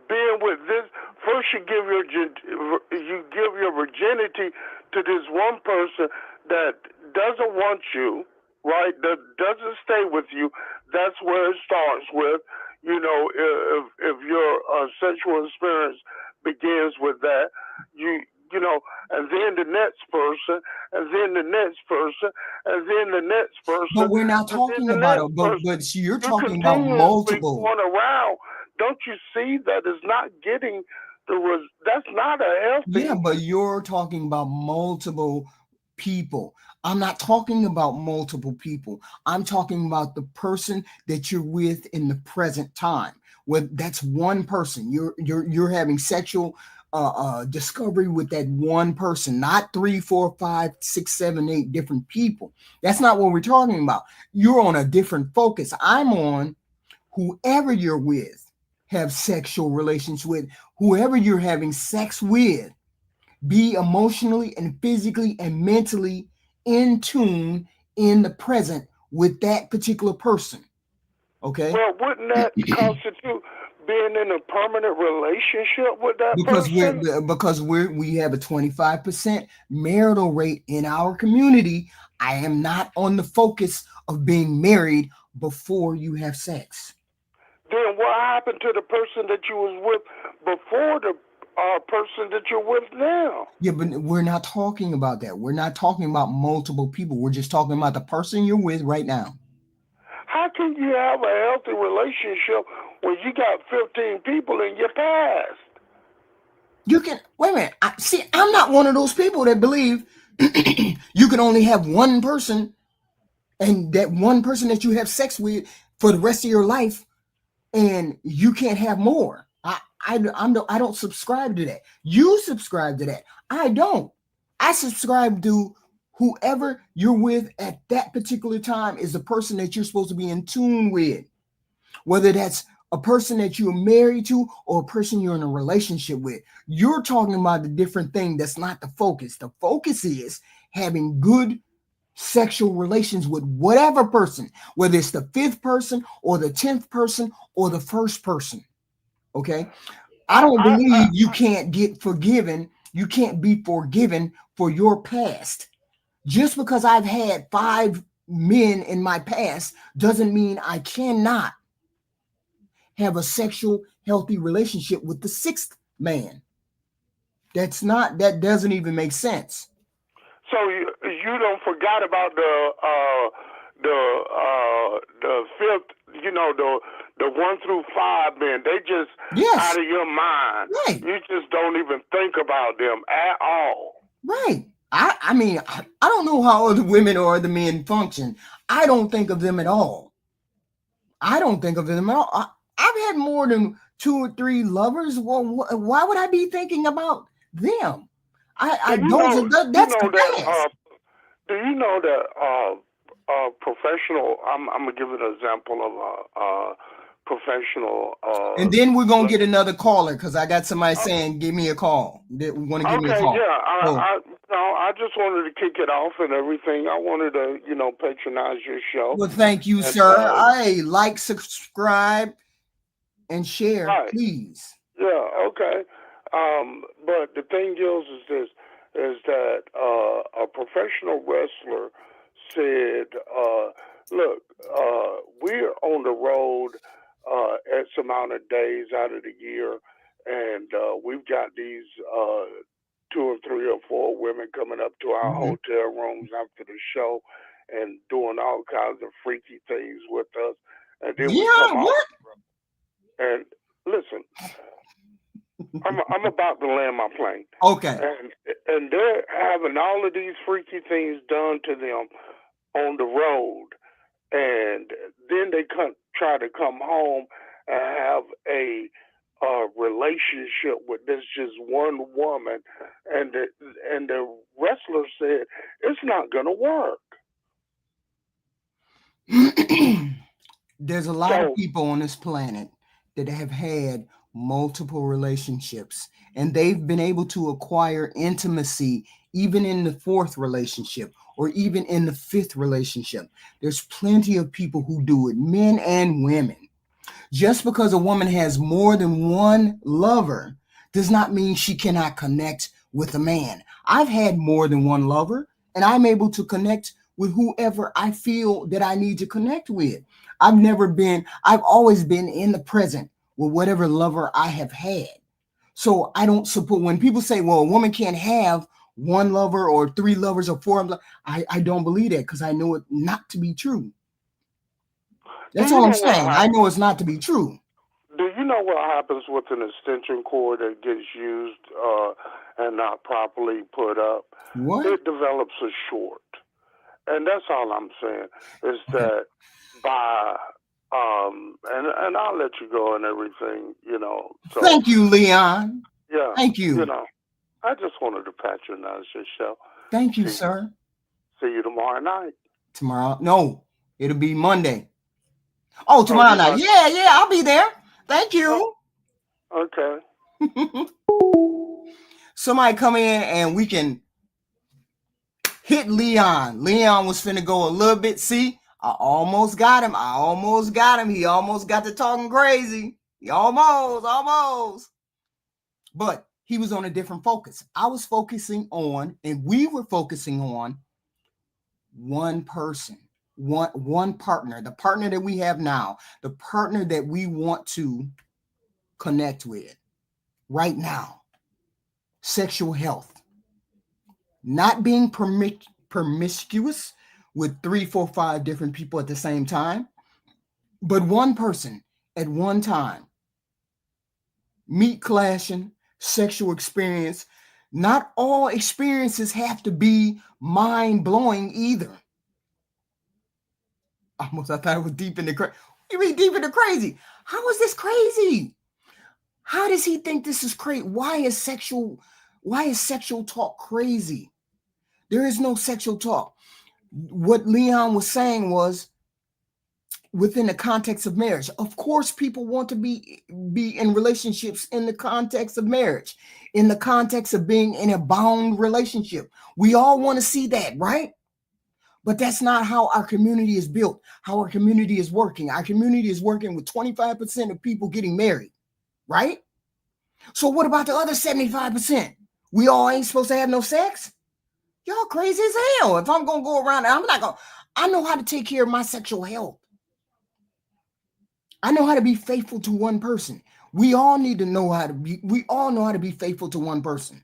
being with this. First, you give your virginity to this one person that doesn't want you, right? That doesn't stay with you. That's where it starts with. You know, if your sexual experience begins with that, you you know, and then the next person, and then the next person, and then the next but person, we're not and then talking the about next it. person. But you're You talking about continuously multiple. going around. Don't you see that it's not getting that's not a Yeah, healthy. but you're talking about multiple people. I'm not talking about multiple people. I'm talking about the person that you're with in the present time. Well, that's one person. You're having sexual discovery with that one person, not three, four, five, six, seven, eight different people. That's not what we're talking about. You're on a different focus. I'm on whoever you're with, have sexual relations with, whoever you're having sex with, be emotionally and physically and mentally in tune in the present with that particular person. Okay. Well, wouldn't that constitute being in a permanent relationship with that because we're person? because we have a 25% marital rate in our community. I am not on the focus of being married before you have sex. Then what happened to the person that you was with before the person that you're with now? Yeah, but we're not talking about that. We're not talking about multiple people. We're just talking about the person you're with right now. How can you have a healthy relationship when you got 15 people in your past? You can wait a minute. I'm not one of those people that believe you can only have one person, and that one person that you have sex with for the rest of your life, and you can't have more. I don't subscribe to that. You subscribe to that. I don't. I subscribe to whoever you're with at that particular time is the person that you're supposed to be in tune with, whether that's a person that you're married to or a person you're in a relationship with. You're talking about a different thing. That's not the focus. The focus is having good sexual relations with whatever person, whether it's the fifth person or the 10th person or the first person. Okay. I don't I believe you can't get forgiven. You can't be forgiven for your past. Just because I've had 5 men in my past doesn't mean I cannot have a sexual healthy relationship with the sixth man. That doesn't even make sense. So you don't forgot about the fifth, the 1 through 5 men. They just out Yes, of your mind. right, You just don't even think about them at all. right. I mean, I don't know how other women or other men function. I don't think of them at all. I don't think of them at all. I've had more than 2 or 3 lovers. Well, why would I be thinking about them? Do I you those know? are You that's know the that? past. Do you know that professional? I'm gonna give an example of a professional. And then we're gonna get another caller because I got somebody saying, "Give me a call." They want to give me a Okay, call. yeah. So, I just wanted to kick it off and everything. I wanted to, patronize your show. well, thank you, And sir. I like, subscribe, and share, right, please. yeah, okay. But the thing is this: is that a professional wrestler said, "Look, we're on the road X amount of days out of the year, and we've got these." 2 or 3 or 4 women coming up to our Mhm. hotel rooms after the show and doing all kinds of freaky things with us. And then we Yeah, come off what? and listen, I'm about to land my plane. Okay. And they're having all of these freaky things done to them on the road. And then they try to come home and have a relationship with this just one woman, and the wrestler said it's not gonna work. There's a lot of So, people on this planet that have had multiple relationships, and they've been able to acquire intimacy even in the fourth relationship or even in the fifth relationship. There's plenty of people who do it, men and women. Just because a woman has more than one lover does not mean she cannot connect with a man. I've had more than one lover, and I'm able to connect with whoever I feel that I need to connect with. I've always been in the present with whatever lover I have had. So I don't support when people say, well, a woman can't have one lover or three lovers or four. I don't believe that because I know it not to be true. do That's you all I'm know what saying. I know it's not to be true. Do you know what happens with an extension cord that gets used and not properly put up? What? It develops a short, and that's all I'm saying is Okay. that by and I'll let you go and everything, So Thank you, Leon. yeah, Thank you. I just wanted to patronize your show. Thank you, See, sir. see you tomorrow night. Tomorrow? No, it'll be Monday. Oh, Oh, tomorrow you night. like? Yeah, I'll be there. Thank you. Okay. Somebody come in and we can hit Leon. Leon was finna go a little bit. See, I almost got him. He almost got to talking crazy. He almost. But he was on a different focus. I was focusing on, and we were focusing on one person, one partner, the partner that we have now, the partner that we want to connect with right now. Sexual health. Not being promiscuous with 3, 4, 5 different people at the same time, but one person at one time. Meat clashing, sexual experience. Not all experiences have to be mind-blowing either. I thought it was deep into crazy. You mean deep into crazy? How is this crazy? How does he think this is crazy? Why is sexual talk crazy? There is no sexual talk. What Leon was saying was within the context of marriage. Of course, people want to be in relationships in the context of marriage, in the context of being in a bound relationship. We all want to see that, right? But that's not how our community is built, how our community is working. Our community is working with 25% of people getting married, right? So what about the other 75%? We all ain't supposed to have no sex? Y'all crazy as hell. If I'm going to go around, I know how to take care of my sexual health. I know how to be faithful to one person. We all know how to be faithful to one person.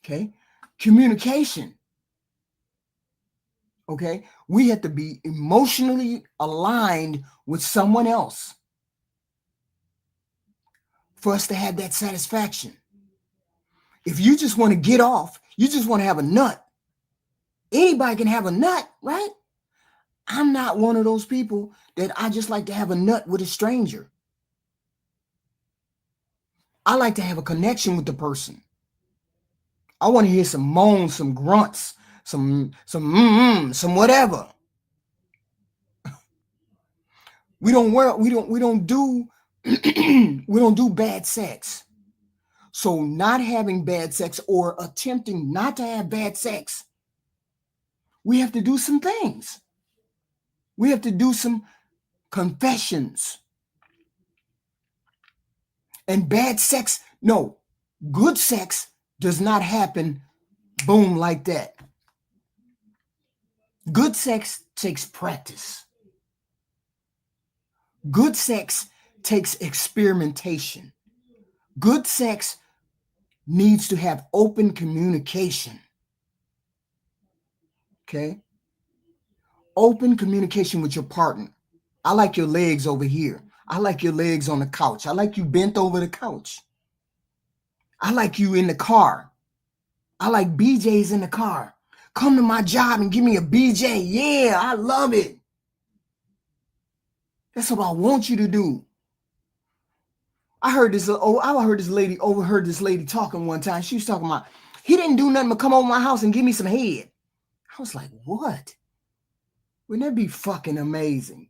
Okay? Communication. Okay? We have to be emotionally aligned with someone else for us to have that satisfaction. If you just want to get off, you just want to have a nut. Anybody can have a nut, right? I'm not one of those people that I just like to have a nut with a stranger. I like to have a connection with the person. I want to hear some moans, some grunts, some whatever. We don't do bad sex. So not having bad sex or attempting not to have bad sex, we have to do some things. We have to do some confessions. And bad sex, no, good sex does not happen boom like that. Good sex takes practice. Good sex takes experimentation. Good sex needs to have open communication. Okay? Open communication with your partner. I like your legs over here. I like your legs on the couch. I like you bent over the couch. I like you in the car. I like BJs in the car. Come to my job and give me a BJ. Yeah, I love it. That's what I want you to do. I overheard this lady talking one time. She was talking about, he didn't do nothing but come over my house and give me some head. I was like, what? Wouldn't that be fucking amazing?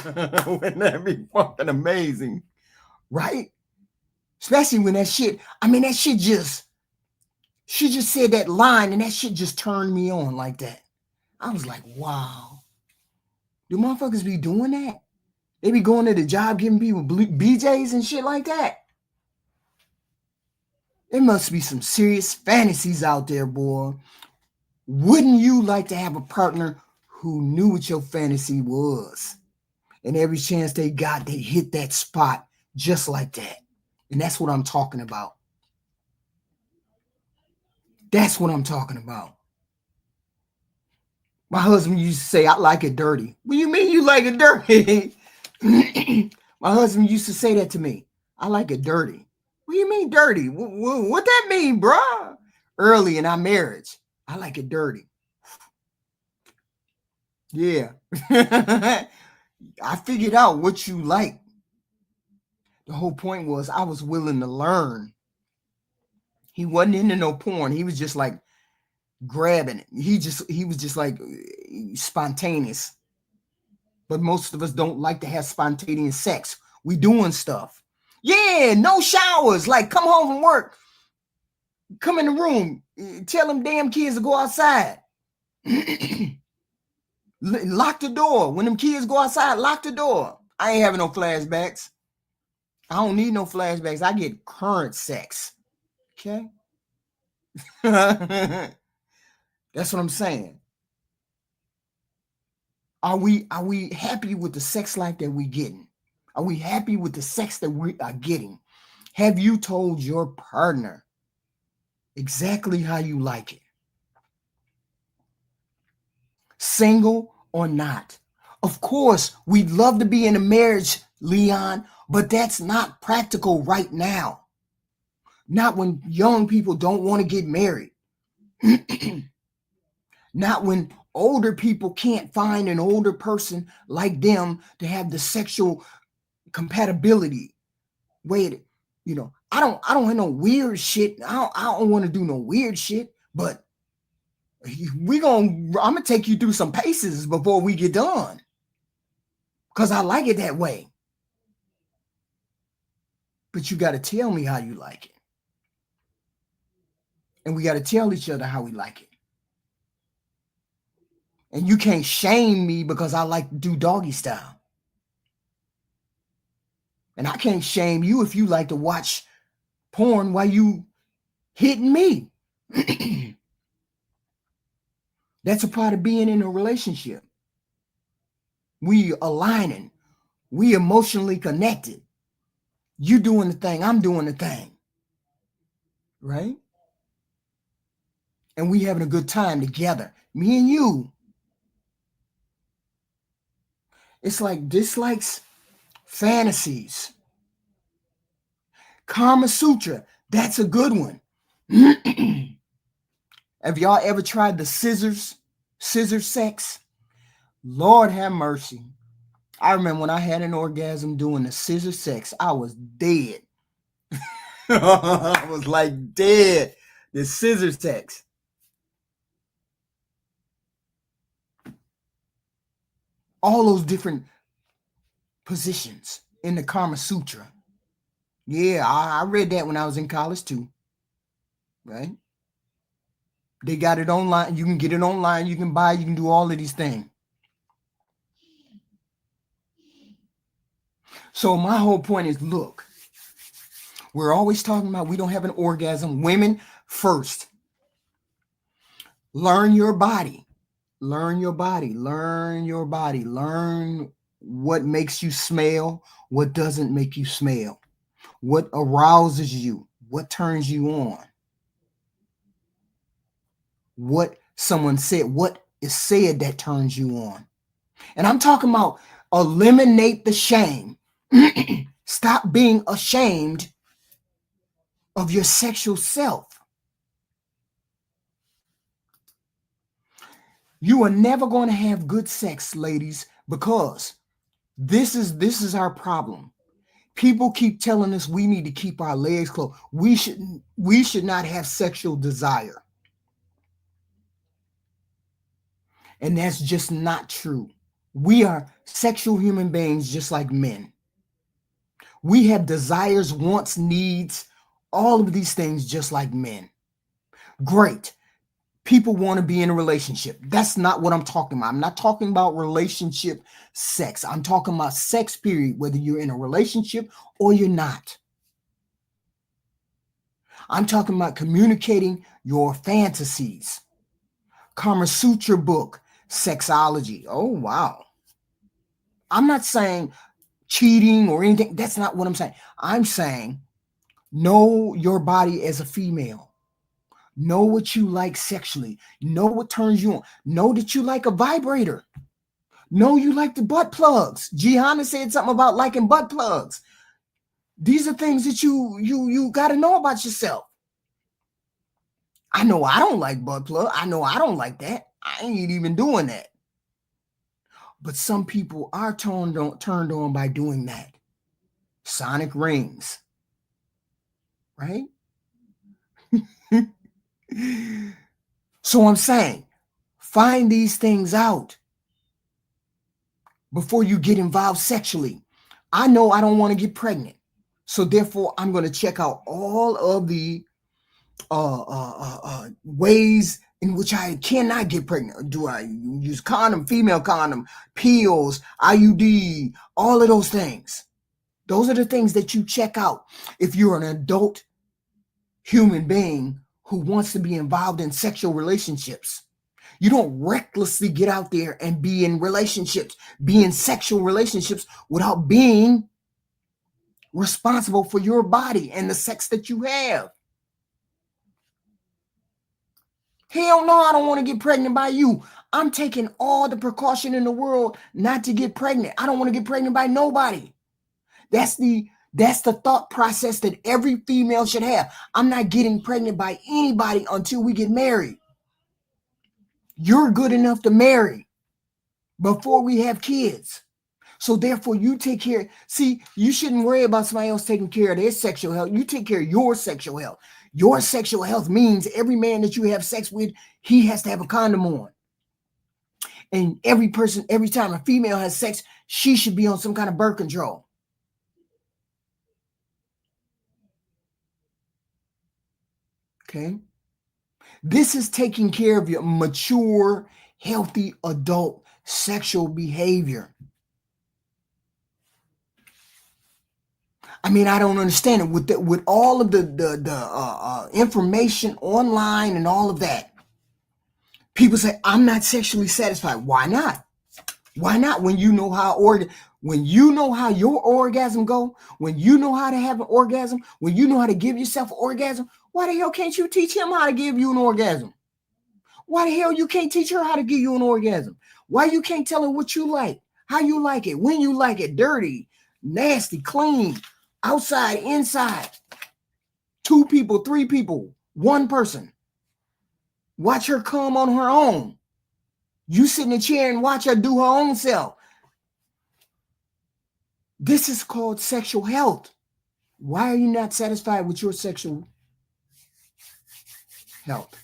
Wouldn't that be fucking amazing? Right? Especially when that shit, that shit she just said that line and that shit just turned me on like that. I was like, wow. Do motherfuckers be doing that? They be going to the job giving people BJs and shit like that. There must be some serious fantasies out there, boy. Wouldn't you like to have a partner who knew what your fantasy was? And every chance they got, they hit that spot just like that. And that's what I'm talking about. That's what I'm talking about. My husband used to say, I like it dirty. What do you mean you like it dirty? My husband used to say that to me. I like it dirty. What do you mean dirty? What that mean, bruh? Early in our marriage, I like it dirty. Yeah. I figured out what you like. The whole point was I was willing to learn. He wasn't into no porn. He was just like grabbing it. He was just like spontaneous. But most of us don't like to have spontaneous sex. We doing stuff. Yeah, no showers. Like, come home from work. Come in the room. Tell them damn kids to go outside. Lock the door. When them kids go outside, lock the door. I ain't having no flashbacks. I don't need no flashbacks. I get current sex. Okay? That's what I'm saying. Are we happy with the sex life that we're getting? Are we happy with the sex that we are getting? Have you told your partner exactly how you like it? Single or not? Of course, we'd love to be in a marriage, Leon, but that's not practical right now. Not when young people don't want to get married. Not when older people can't find an older person like them to have the sexual compatibility. Wait, I don't have no weird shit. I don't want to do no weird shit, but I'm gonna take you through some paces before we get done. Because I like it that way. But you got to tell me how you like it. And we got to tell each other how we like it. And you can't shame me because I like to do doggy style. And I can't shame you if you like to watch porn while you hitting me. That's a part of being in a relationship. We aligning. We emotionally connected. You doing the thing, I'm doing the thing. Right? And we having a good time together. Me and you. It's like dislikes, fantasies. Kama Sutra, that's a good one. Have y'all ever tried the scissor sex? Lord have mercy. I remember when I had an orgasm doing the scissor sex, I was dead. I was like dead. The scissor sex. All those different positions in the Kama Sutra. Yeah, I read that when I was in college too. Right? They got it online. You can get it online. You can buy. You can do all of these things. So my whole point is, look, we're always talking about we don't have an orgasm. Women first. Learn your body. Learn your body. Learn your body. Learn what makes you smell, what doesn't make you smell, what arouses you, what turns you on, what someone said, what is said that turns you on. And I'm talking about eliminate the shame. Stop being ashamed of your sexual self. You are never going to have good sex, ladies, because this is our problem. People keep telling us we need to keep our legs closed. We should not have sexual desire. And that's just not true. We are sexual human beings just like men. We have desires, wants, needs, all of these things just like men. Great. People want to be in a relationship. That's not what I'm talking about. I'm not talking about relationship sex. I'm talking about sex, period, whether you're in a relationship or you're not. I'm talking about communicating your fantasies. Kama Sutra book, sexology. Oh, wow. I'm not saying cheating or anything. That's not what I'm saying. I'm saying know your body as a female. Know what you like sexually. Know what turns you on. Know that you like a vibrator. Know you like the butt plugs. Gianna said something about liking butt plugs. These are things that you got to know about yourself. I know I don't like butt plug. I know I don't like that. I ain't even doing that. But some people are turned on by doing that. Sonic rings, right? So I'm saying, find these things out before you get involved sexually. I know I don't want to get pregnant. So therefore, I'm going to check out all of the ways in which I cannot get pregnant. Do I use condom, female condom, pills, IUD, all of those things? Those are the things that you check out if you're an adult human being who wants to be involved in sexual relationships. You don't recklessly get out there and be in relationships, be in sexual relationships without being responsible for your body and the sex that you have. Hell no, I don't want to get pregnant by you. I'm taking all the precaution in the world not to get pregnant. I don't want to get pregnant by nobody. That's the thought process that every female should have. I'm not getting pregnant by anybody until we get married. You're good enough to marry before we have kids. So therefore, you take care. See, you shouldn't worry about somebody else taking care of their sexual health. You take care of your sexual health. Your sexual health means every man that you have sex with, he has to have a condom on. And every time a female has sex, she should be on some kind of birth control. Okay? This is taking care of your mature, healthy adult sexual behavior. I mean, I don't understand it with all of the information online and all of that. People say, I'm not sexually satisfied. Why not? Why not? When you know how your orgasm go, when you know how to have an orgasm, when you know how to give yourself an orgasm, why the hell can't you teach him how to give you an orgasm? Why the hell you can't teach her how to give you an orgasm? Why you can't tell her what you like, how you like it, when you like it, dirty, nasty, clean, outside, inside, 2 people, 3 people, 1 person. Watch her come on her own. You sit in a chair and watch her do her own self. This is called sexual health. Why are you not satisfied with your sexual health?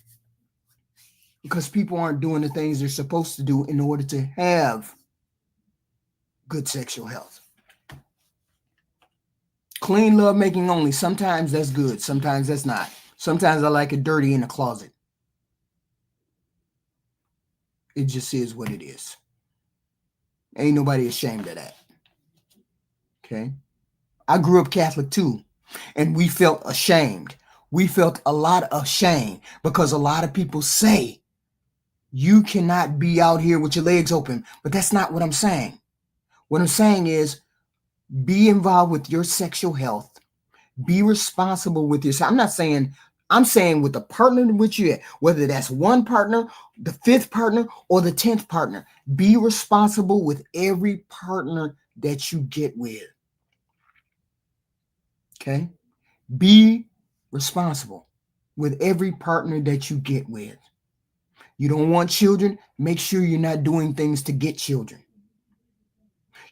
Because people aren't doing the things they're supposed to do in order to have good sexual health. Clean love making only. Sometimes that's good. Sometimes that's not. Sometimes I like it dirty in the closet. It just is what it is. Ain't nobody ashamed of that. Okay? I grew up Catholic too, and we felt ashamed. We felt a lot of shame because a lot of people say you cannot be out here with your legs open, but that's not what I'm saying. What I'm saying is be involved with your sexual health. Be responsible with yourself. I'm saying with the partner in which you're at, whether that's 1 partner, the 5th partner, or the 10th partner, be responsible with every partner that you get with. Okay? Be responsible with every partner that you get with. You don't want children? Make sure you're not doing things to get children.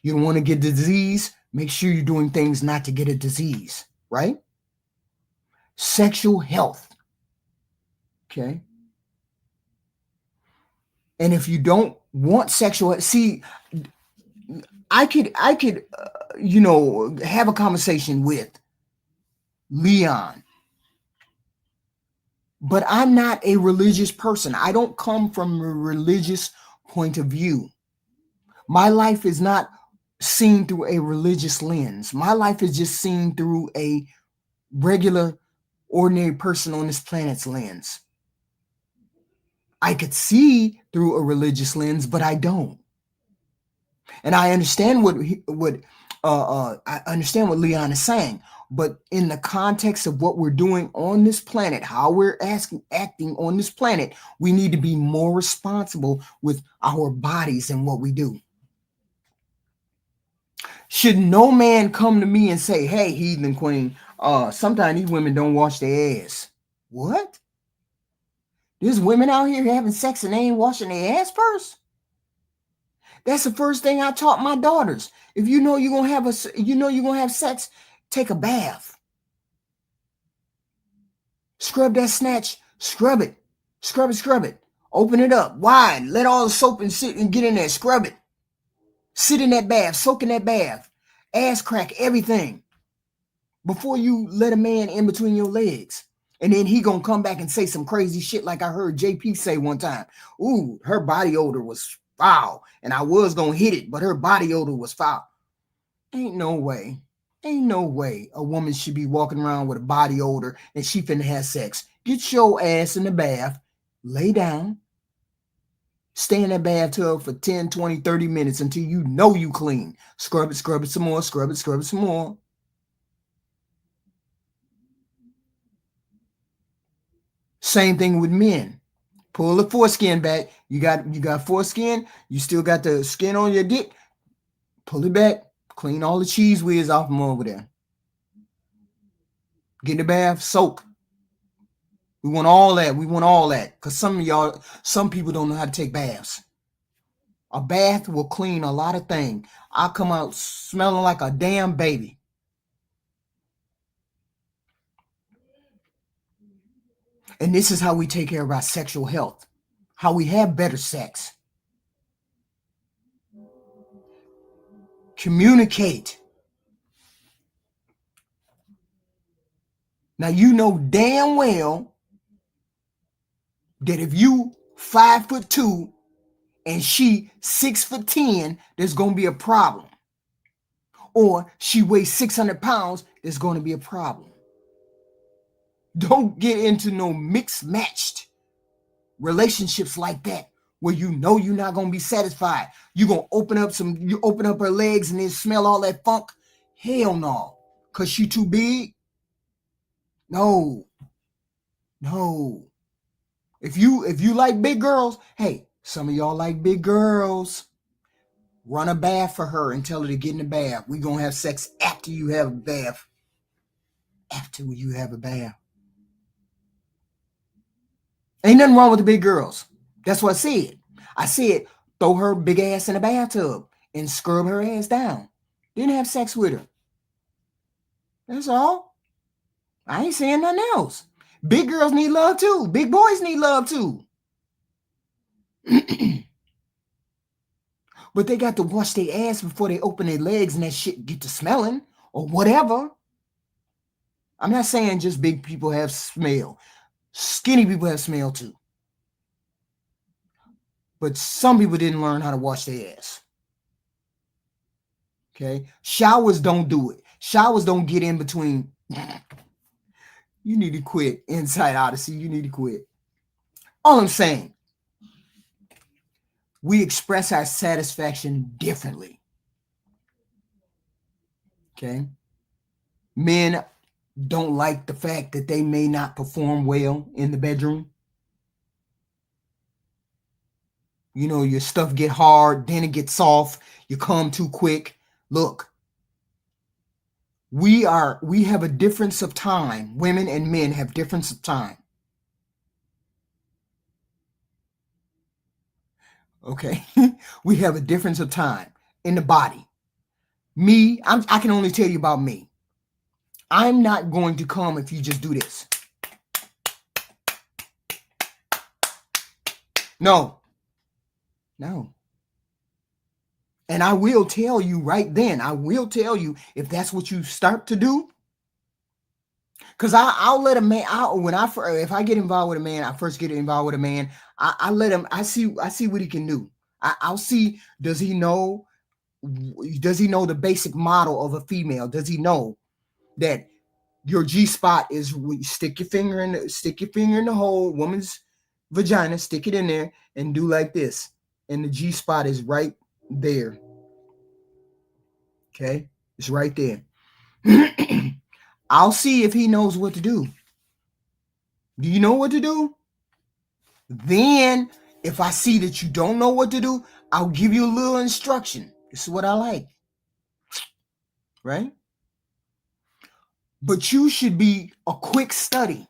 You don't want to get disease? Make sure you're doing things not to get a disease, right? Sexual health. Okay. And if you don't want sexual, see, I could, have a conversation with Leon, but I'm not a religious person. I don't come from a religious point of view. My life is not seen through a religious lens. My life is just seen through a regular, ordinary person on this planet's lens. I could see through a religious lens, but I don't. And I understand what I understand what Leon is saying, but in the context of what we're doing on this planet, how we're acting on this planet, we need to be more responsible with our bodies and what we do. Should no man come to me and say, "Hey, heathen queen, sometimes these women don't wash their ass." What? There's women out here having sex and they ain't washing their ass first? That's the first thing I taught my daughters. If you know you're gonna have sex, take a bath. Scrub that snatch, scrub it. Scrub it. Open it up wide. Let all the soap and sit and get in there. Scrub it. Sit in that bath, soak in that bath. Ass crack, everything. Before you let a man in between your legs. And then he gonna come back and say some crazy shit like I heard JP say one time. Ooh, her body odor was foul. And I was gonna hit it, but her body odor was foul. Ain't no way a woman should be walking around with a body odor and she finna have sex. Get your ass in the bath, lay down, stay in that bathtub for 10, 20, 30 minutes until you know you clean. Scrub it some more, scrub it some more. Same thing with men. Pull the foreskin back. You got foreskin, you still got the skin on your dick. Pull it back. Clean all the cheese whiz off them over there. Get in the bath, soak. We want all that. Because some people don't know how to take baths. A bath will clean a lot of things. I'll come out smelling like a damn baby. And this is how we take care of our sexual health. How we have better sex. Communicate. Now you know damn well that if you 5'2" and she 6'10", there's gonna be a problem. Or she weighs 600 pounds, there's gonna be a problem. Don't get into no mixed matched relationships like that where you know you're not gonna be satisfied. You gonna open up her legs and then smell all that funk. Hell no, cause she too big. No. If you like big girls, hey, some of y'all like big girls. Run a bath for her and tell her to get in the bath. We gonna have sex after you have a bath. After you have a bath. Ain't nothing wrong with the big girls. That's what I said. I said throw her big ass in a bathtub and scrub her ass down. Then have sex with her. That's all. I ain't saying nothing else. Big girls need love too. Big boys need love too. But they got to wash their ass before they open their legs and that shit get to smelling or whatever. I'm not saying just big people have smell. Skinny people have smell too. But some people didn't learn how to wash their ass. Okay? Showers don't do it. Showers don't get in between. You need to quit. Inside Odyssey, you need to quit. All I'm saying, we express our satisfaction differently. Okay? Men don't like the fact that they may not perform well in the bedroom. You know, your stuff get hard, then it gets soft, you come too quick. Look, we have a difference of time. Women and men have difference of time. Okay? We have a difference of time in the body. Me, I can only tell you about me. I'm not going to come if you just do this. No. No. And I will tell you right then, I will tell you if that's what you start to do. Because I'll let a man out if I get involved with a man, I first get involved with a man. I let him. I see what he can do. I'll see. Does he know the basic model of a female? Does he know that your G spot is stick your finger in the hole, woman's vagina, stick it in there, and do like this, and the G spot is right there. Okay, it's right there. I'll see if he knows what to do. Do you know what to do? Then, if I see that you don't know what to do, I'll give you a little instruction. This is what I like. Right? But you should be a quick study.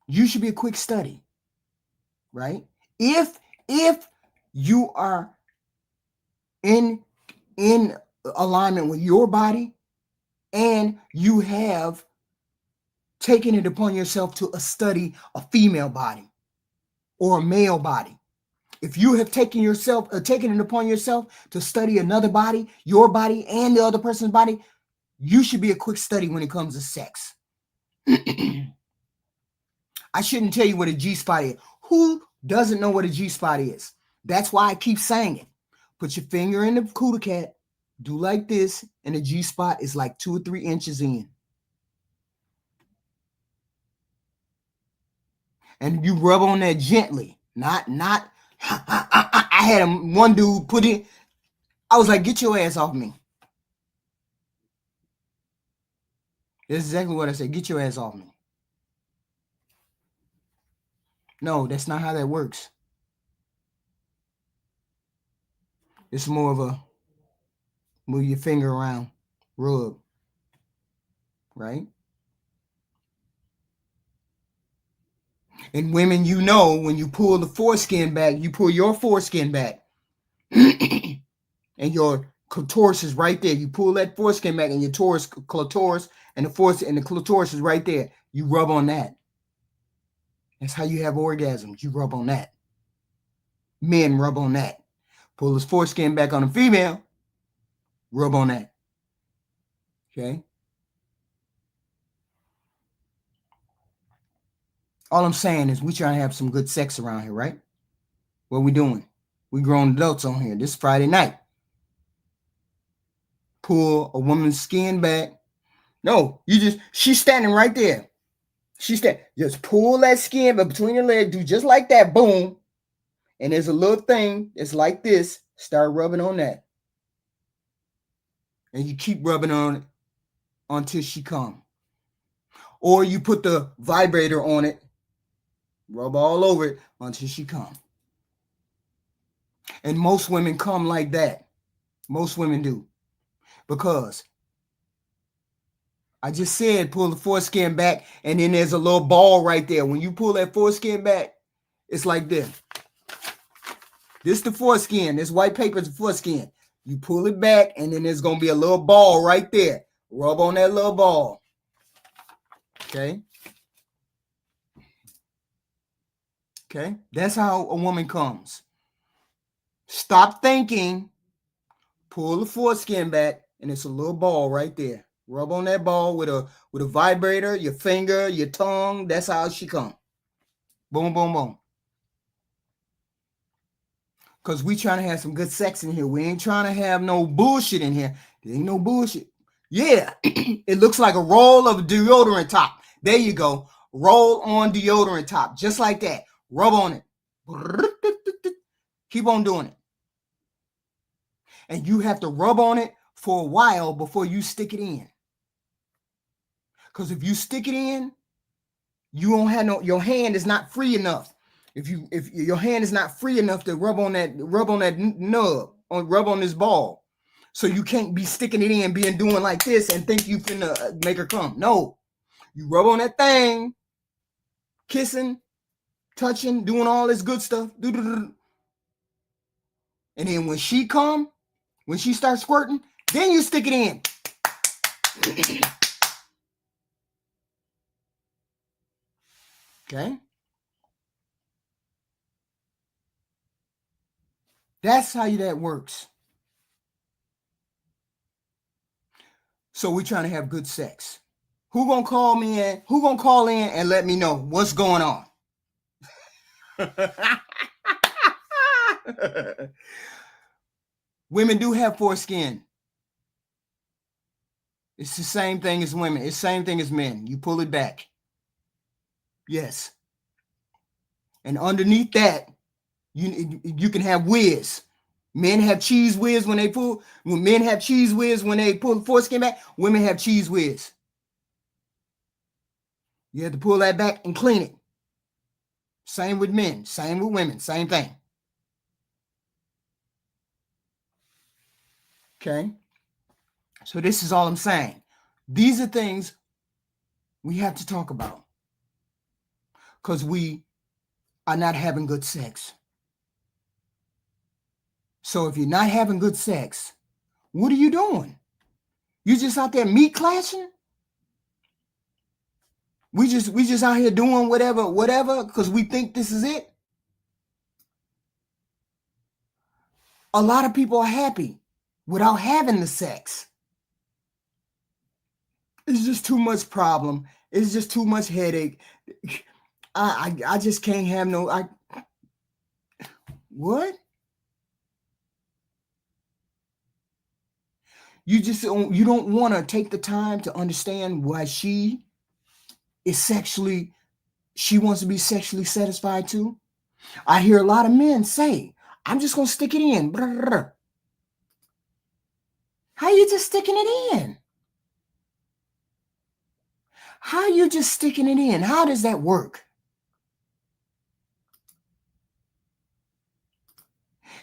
You should be a quick study. Right? If you are in alignment with your body and you have taken it upon yourself to study a female body or a male body. If you have taken it upon yourself to study another body, your body and the other person's body, you should be a quick study when it comes to sex. I shouldn't tell you what a G-spot is. Who doesn't know what a G-spot is? That's why I keep saying it. Put your finger in the cooter cat, do like this, and the G-spot is like 2 or 3 inches in. And you rub on that gently, not. I had one dude put it. I was like, "Get your ass off me." That's exactly what I said. Get your ass off me. No, that's not how that works. It's more of a move your finger around, rub, right? And women, you know, when you pull the foreskin back, you pull your foreskin back, and your clitoris is right there. You pull that foreskin back, and your clitoris, and the clitoris is right there. You rub on that. That's how you have orgasms. You rub on that. Men rub on that. Pull his foreskin back on a female, rub on that. Okay? All I'm saying is we trying to have some good sex around here, right? What we doing? We grown adults on here. This Friday night. Pull a woman's skin back. No, she's standing right there. Just pull that skin but between your legs, do just like that, boom. And there's a little thing, it's like this. Start rubbing on that. And you keep rubbing on it until she comes. Or you put the vibrator on it, rub all over it until she comes. And most women come like that. Most women do. Because I just said pull the foreskin back, and then there's a little ball right there. When you pull that foreskin back, it's like this. This the foreskin. This white paper is the foreskin. You pull it back, and then there's going to be a little ball right there. Rub on that little ball. Okay? Okay? That's how a woman comes. Stop thinking. Pull the foreskin back, and it's a little ball right there. Rub on that ball with a vibrator, your finger, your tongue. That's how she comes. Boom, boom, boom. Because we trying to have some good sex in here. We ain't trying to have no bullshit in here. There ain't no bullshit. Yeah, it looks like a roll of deodorant top. There you go. Roll on deodorant top. Just like that. Rub on it. Keep on doing it. And you have to rub on it for a while before you stick it in. Because if you stick it in, you don't have your hand is not free enough. If your hand is not free enough to rub on that nub, rub on this ball. So you can't be sticking it in, doing like this and think you finna make her come. No. You rub on that thing, kissing, touching, doing all this good stuff. And then when she starts squirting, then you stick it in. Okay? That's how that works. So we're trying to have good sex. Who gonna call me in? Who gonna call in and let me know what's going on? Women do have foreskin. It's the same thing as women. It's the same thing as men. You pull it back. Yes. And underneath that, you can have whiz. Men have cheese whiz when they pull. When men have cheese whiz when they pull the foreskin back, women have cheese whiz. You have to pull that back and clean it. Same with men. Same with women. Same thing. Okay. So this is all I'm saying. These are things we have to talk about because we are not having good sex. So if you're not having good sex, what are you doing? You just out there meat clashing? We just out here doing whatever, because we think this is it. A lot of people are happy without having the sex. It's just too much problem. It's just too much headache. I just can't have no. What? You don't want to take the time to understand why she wants to be sexually satisfied too. I hear a lot of men say, I'm just going to stick it in. How you just sticking it in? How you just sticking it in? How does that work?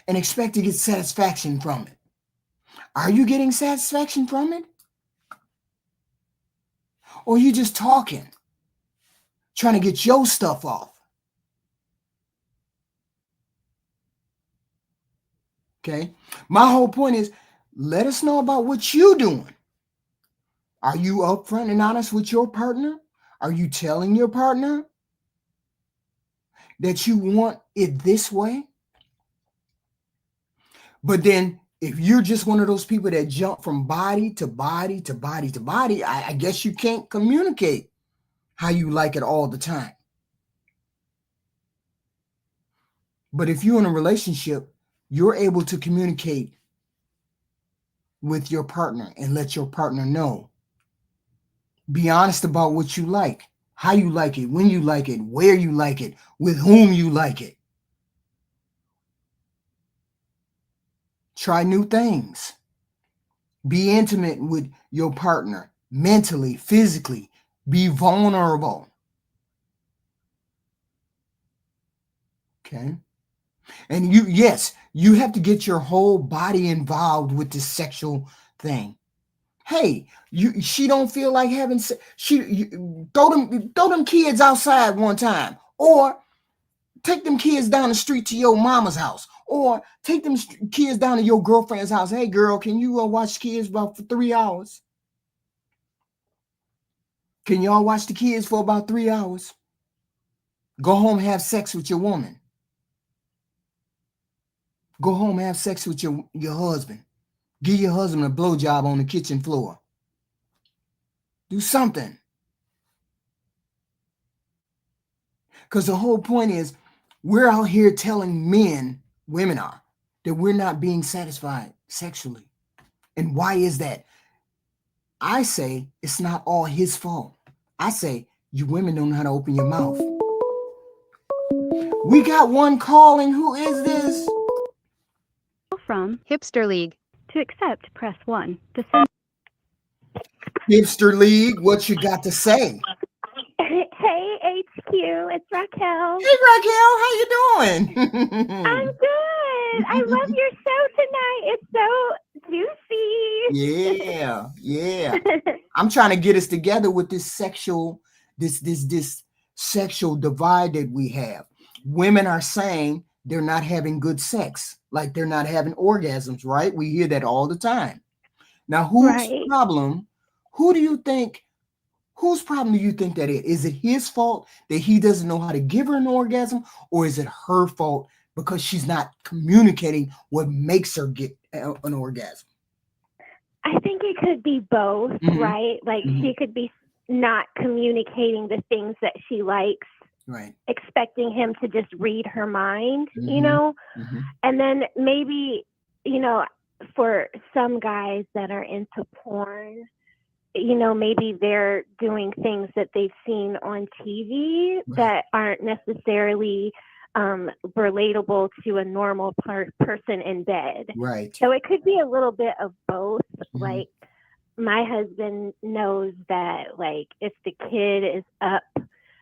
And expect to get satisfaction from it. Are you getting satisfaction from it? Or are you just talking, trying to get your stuff off? Okay. My whole point is, let us know about what you're doing. Are you upfront and honest with your partner? Are you telling your partner that you want it this way? But then if you're just one of those people that jump from body to body to body to body, I guess you can't communicate how you like it all the time. But if you're in a relationship, you're able to communicate with your partner and let your partner know. Be honest about what you like, how you like it, when you like it, where you like it, with whom you like it. Try new things. Be intimate with your partner, mentally, physically. Be vulnerable. Okay. And you have to get your whole body involved with this sexual thing. Hey, she don't feel like having sex. Throw them kids outside one time, or take them kids down the street to your mama's house, or take them kids down to your girlfriend's house. Hey, girl, can you watch kids for 3 hours? Can y'all watch the kids for about 3 hours? Go home, have sex with your woman. Go home, have sex with your husband. Give your husband a blowjob on the kitchen floor. Do something. Because the whole point is, we're out here telling women are, that we're not being satisfied sexually. And why is that? I say it's not all his fault. I say you women don't know how to open your mouth. We got one calling. Who is this? From Hipster League. to accept, press 1. To send Hipster League, what you got to say? Hey, HQ, it's Raquel. Hey, Raquel, how you doing? I'm good. I love your show tonight. It's so juicy. Yeah. I'm trying to get us together with this sexual divide that we have. Women are saying they're not having good sex, like they're not having orgasms, right? We hear that all the time. Now, whose problem do you think that is? Is it his fault that he doesn't know how to give her an orgasm, or is it her fault because she's not communicating what makes her get an orgasm. I think it could be both, Mhm. right? Like Mhm. she could be not communicating the things that she likes, Right. expecting him to just read her mind, you Mhm. know? Mhm. And then maybe, you know, for some guys that are into porn, you know, maybe they're doing things that they've seen on TV Right. that aren't necessarily relatable to a normal person in bed. Right. So it could be a little bit of both. Mhm. Like my husband knows that, like, if the kid is up,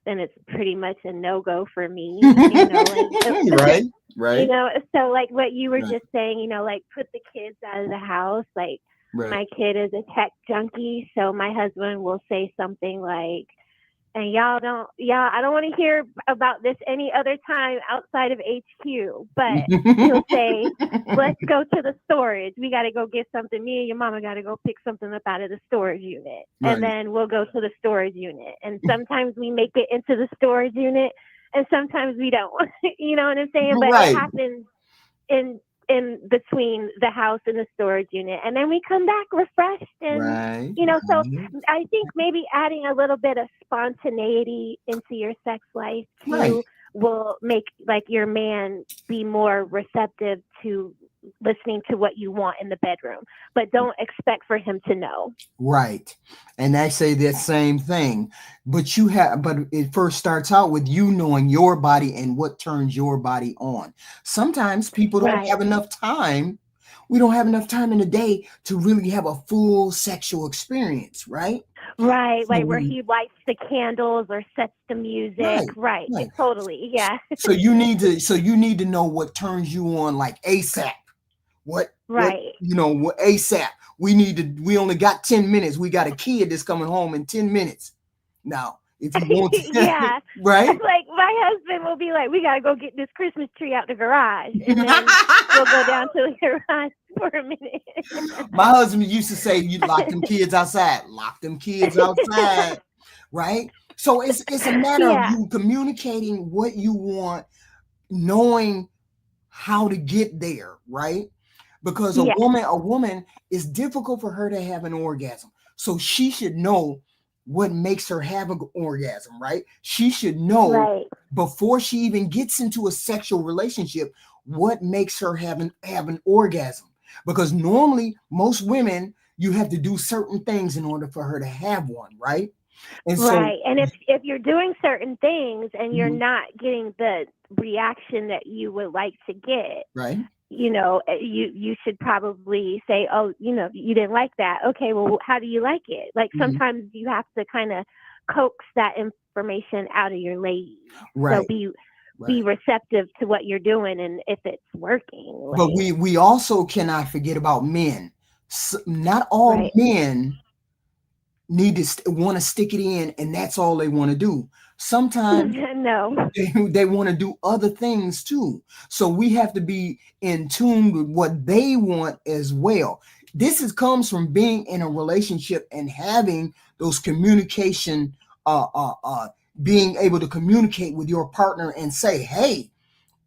then it's pretty much a no-go for me, you know, like, Right. you Right. know, so like what you were Right. just saying, you know, like put the kids out of the house. Like Right. my kid is a tech junkie, so my husband will say something like, and y'all, I don't want to hear about this any other time outside of HQ, but he'll say, let's go to the storage. We got to go get something. Me and your mama got to go pick something up out of the storage unit. Right. And then we'll go to the storage unit. And sometimes we make it into the storage unit and sometimes we don't. You know what I'm saying? But Right. it happens in between the house and the storage unit. And then we come back refreshed and, Right. you know, so Right. I think maybe adding a little bit of spontaneity into your sex life too Right. will make like your man be more receptive to listening to what you want in the bedroom, but don't expect for him to know. Right. And I say that same thing. But it first starts out with you knowing your body and what turns your body on. Sometimes people don't Right. have enough time. We don't have enough time in the day to really have a full sexual experience, right? Right, So like where he lights the candles or sets the music. right. Right, totally, yeah. So you need to know what turns you on like ASAP. What Right. what ASAP. We only got 10 minutes. We got a kid that's coming home in 10 minutes. Now, if you want to Yeah. right? Like my husband will be like, we gotta go get this Christmas tree out the garage. And then we'll go down to the garage for a minute. My husband used to say, you lock them kids outside. Lock them kids outside. Right? So it's a matter of Yeah. you communicating what you want, knowing how to get there, right? Because a Yeah. woman is difficult for her to have an orgasm. So she should know what makes her have an orgasm, right? She should know Right. before she even gets into a sexual relationship what makes her have an orgasm. Because normally most women, you have to do certain things in order for her to have one, right? And so Right. And if you're doing certain things and you're Mhm. not getting the reaction that you would like to get, right. you know, you should probably say, oh, you know, you didn't like that. Okay, well, how do you like it? Like Mhm. sometimes you have to kind of coax that information out of your lady. Right. So be Right. receptive to what you're doing and if it's working. But Like, we also cannot forget about men. Not all right. men need to want to stick it in, and that's all they want to do. Sometimes No. they want to do other things too. So we have to be in tune with what they want as well. This comes from being in a relationship and having those communication, being able to communicate with your partner and say, hey,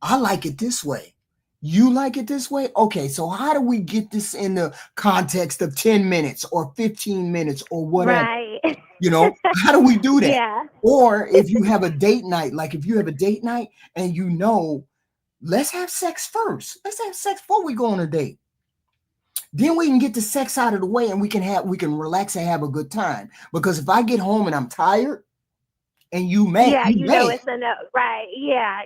I like it this way. You like it this way? Okay, so how do we get this in the context of 10 minutes or 15 minutes or whatever? Right. How do we do that? Yeah. Or if you have a date night, like if you have a date night and let's have sex first. Let's have sex before we go on a date. Then we can get the sex out of the way and we can relax and have a good time. Because if I get home and I'm tired, and you Yeah, you know may. it's a no. Right. Yeah.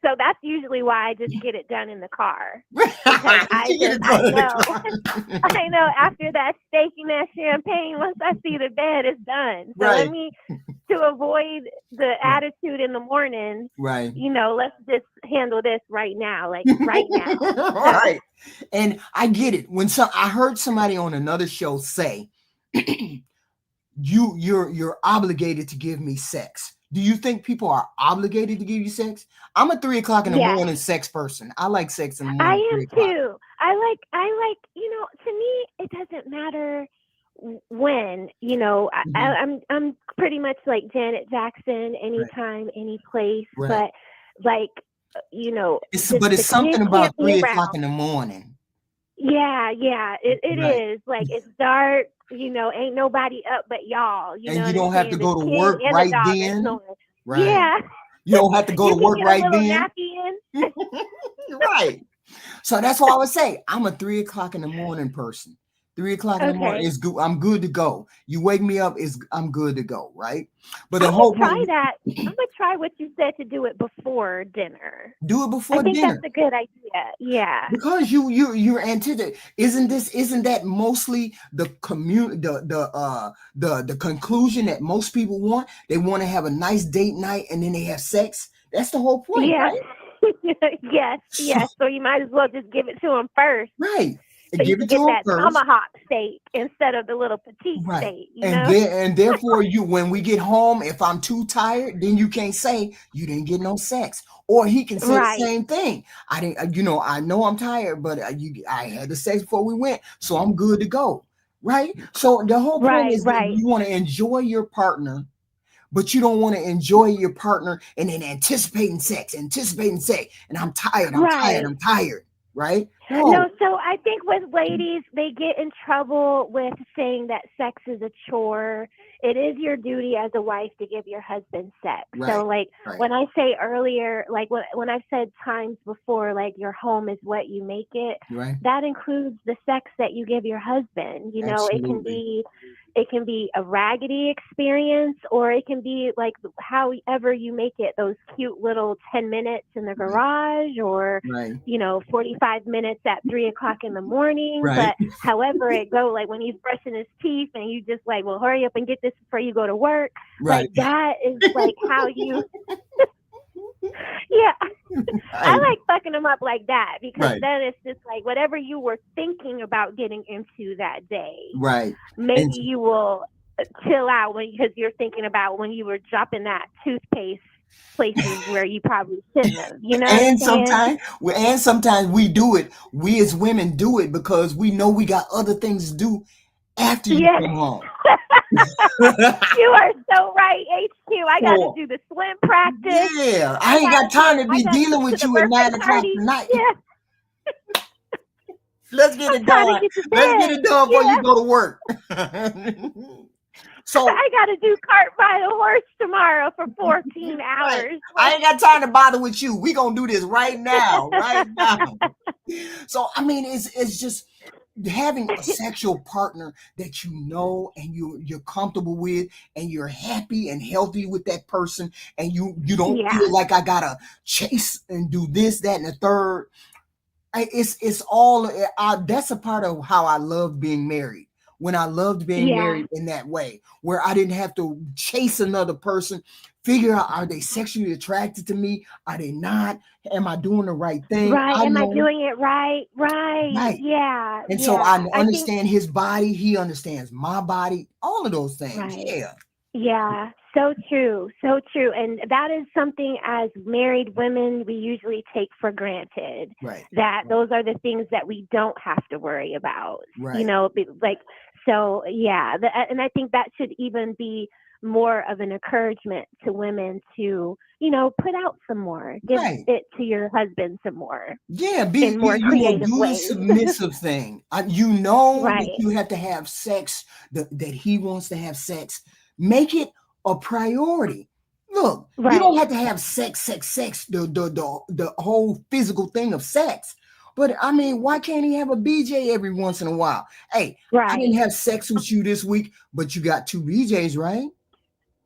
So that's usually why I just get it done in the car. Because I know after that steak and that champagne, once I see the bed, it's done. So Right. let me, to avoid the attitude in the morning, Right. you know, let's just handle this right now, like right now. Right. And I get it. I heard somebody on another show say, you're obligated to give me sex. Do you think people are obligated to give you sex? I'm a 3 o'clock in the morning sex person. I like sex in the morning. I am too. I like, you know, to me, it doesn't matter when, you know, I'm pretty much like Janet Jackson, anytime, any place, Right. but like It's the but it's something kid about can't be 3 o'clock around. in the morning. Yeah, it Right. is. Like, it's dark, ain't nobody up but y'all. You know And you what I'm don't have to saying? The go to kid work and the right dog are then. snoring. Right. Yeah. You don't have to go You to can work get a right little then. nappy in. Right. So that's why I would say I'm a 3 o'clock in the morning person. 3 o'clock in the morning Okay. is good. I'm good to go. You wake me up, I'm good to go, right? But I'm the gonna whole try point, that. I'm gonna try what you said to do it before dinner. do it I before think dinner. that's a good idea. Yeah. Because you're anticipating. Isn't that mostly the the conclusion that most people want? They want to have a nice date night and then they have sex. That's the whole point, Yeah. right? yes. So you might as well just give it to him first, Right. so you Give can it to get them that first. tomahawk steak instead of the little petite Right. steak. And therefore when we get home, if I'm too tired, then you can't say you didn't get no sex. Or he can say the Right. same thing. I didn't, I know I'm tired, but I had the sex before we went, so I'm good to go. Right. So the whole point is that Right. you want to enjoy your partner, but you don't want to enjoy your partner and then anticipating sex, and I'm tired, Right. right? No, No. so I think with ladies, they get in trouble with saying that sex is a chore. It is your duty as a wife to give your husband sex. Right. So, like, Right. when I say earlier, like when I've said times before, like, your home is what you make it, Right. that includes the sex that you give your husband. Absolutely. It can be a raggedy experience, or it can be like however you make it, those cute little 10 minutes in the garage, or Right. 45 minutes at 3 o'clock in the morning. Right. But however it go, like when he's brushing his teeth and you just like, well, hurry up and get this before you go to work. Right. Like, that is like how you, yeah. I like fucking them up like that, because Right. then it's just like whatever you were thinking about getting into that day, Right. maybe And you will chill out because you're thinking about when you were dropping that toothpaste places where you probably shouldn't have. You know what I'm saying? sometimes we do it. We as women do it because we know we got other things to do after you Yes. come home. You are so right, HQ. I got to Cool. do the swim practice. Yeah, I ain't got time to be dealing with the you at birthday 9 o'clock party. tonight. Yeah, Let's get it I'm trying to done. get to Let's get bed. it done before Yeah. you go to work. So I got to do cart by the horse tomorrow for 14 hours. I ain't got time to bother with you. We gonna do this right now, right now. So I mean, it's just having a sexual partner that you know and you're comfortable with, and you're happy and healthy with that person, and you don't Yeah. feel like I gotta chase and do this, that, and the third. It's all that's a part of how I love being married. When I loved being Yeah. married in that way, where I didn't have to chase another person, figure out, are they sexually attracted to me? Are they not? Am I doing the right thing? Right. Am I know. doing it right? Right. Right. Yeah. And yeah. so I think, understand his body, he understands my body, all of those things. Right. Yeah. Yeah, so true, so true. And that is something as married women we usually take for granted. Right. That those are the things that we don't have to worry about. Right. Like, so yeah. And I think that should even be more of an encouragement to women to, put out some more, give Right. it to your husband some more. Yeah, in more creative do the ways. submissive thing. That Right. you have to have sex, that he wants to have sex. Make it a priority. Look, you don't Right. have to have sex, the whole physical thing of sex. But I mean, why can't he have a BJ every once in a while? Hey, I Right. didn't have sex with you this week, but you got 2 BJs, right?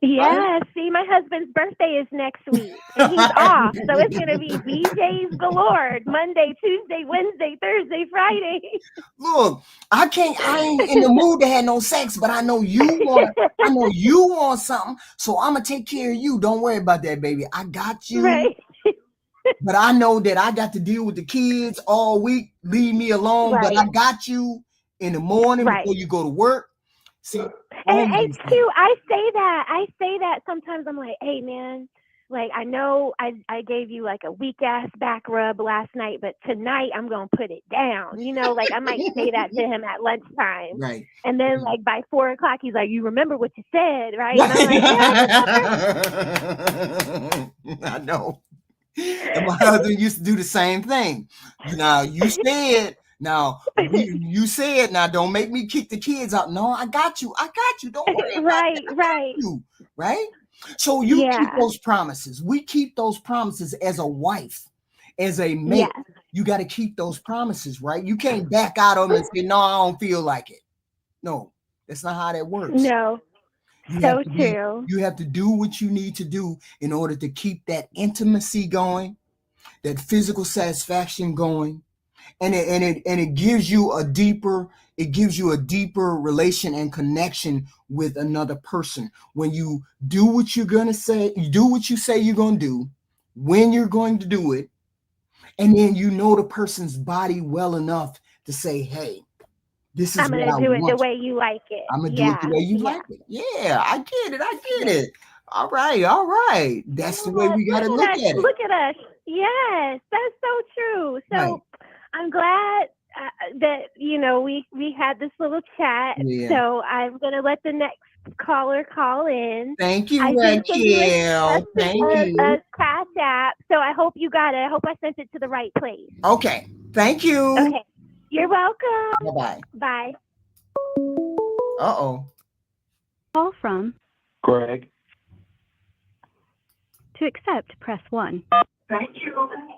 Yeah, see, my husband's birthday is next week, and he's off, so it's gonna be BJ's galore. Monday, Tuesday, Wednesday, Thursday, Friday. Look, I ain't in the mood to have no sex, but I know you want something, so I'm gonna take care of you. Don't worry about that, baby. I got you. Right. But I know that I got to deal with the kids all week. Leave me alone. Right. But I got you in the morning Right. before you go to work. See, all And these HQ, things. I say that sometimes. I'm like, hey man, like I know I gave you like a weak ass back rub last night, but tonight I'm gonna put it down. Like I might say that to him at lunchtime. Right. And then like by 4 o'clock he's like, you remember what you said, right? And I'm like, yeah, I remember. I know. And my husband used to do the same thing. Now you said, now don't make me kick the kids out. No, I got you. Don't worry about Right, that. I got right. you. Right? So you keep Yeah. those promises. We keep those promises as a wife, as a mate. Yes. You got to keep those promises, right? You can't back out of them and say, no, I don't feel like it. No, that's not how that works. No. So true. You have to do what you need to do in order to keep that intimacy going, that physical satisfaction going, and it gives you a deeper relation and connection with another person when you do what you're gonna say, you do what you say you're gonna do, when you're going to do it, and then you know the person's body well enough to say, hey, this is I'm what gonna I do it the want. way you like it. I'm gonna do it the way you like it. Yeah, I get it. All right. That's the way we gotta look at it. Look at us. Yes, that's so true. So Right. I'm glad that we had this little chat. Yeah. So I'm gonna let the next caller call in. Thank you, I did send you Raquel. Thank you. a Cash App, so I hope you got it. I hope I sent it to the right place. Okay. Thank you. Okay, you're welcome. Bye-bye. Bye. Uh-oh. Call from. Greg. To accept, press 1.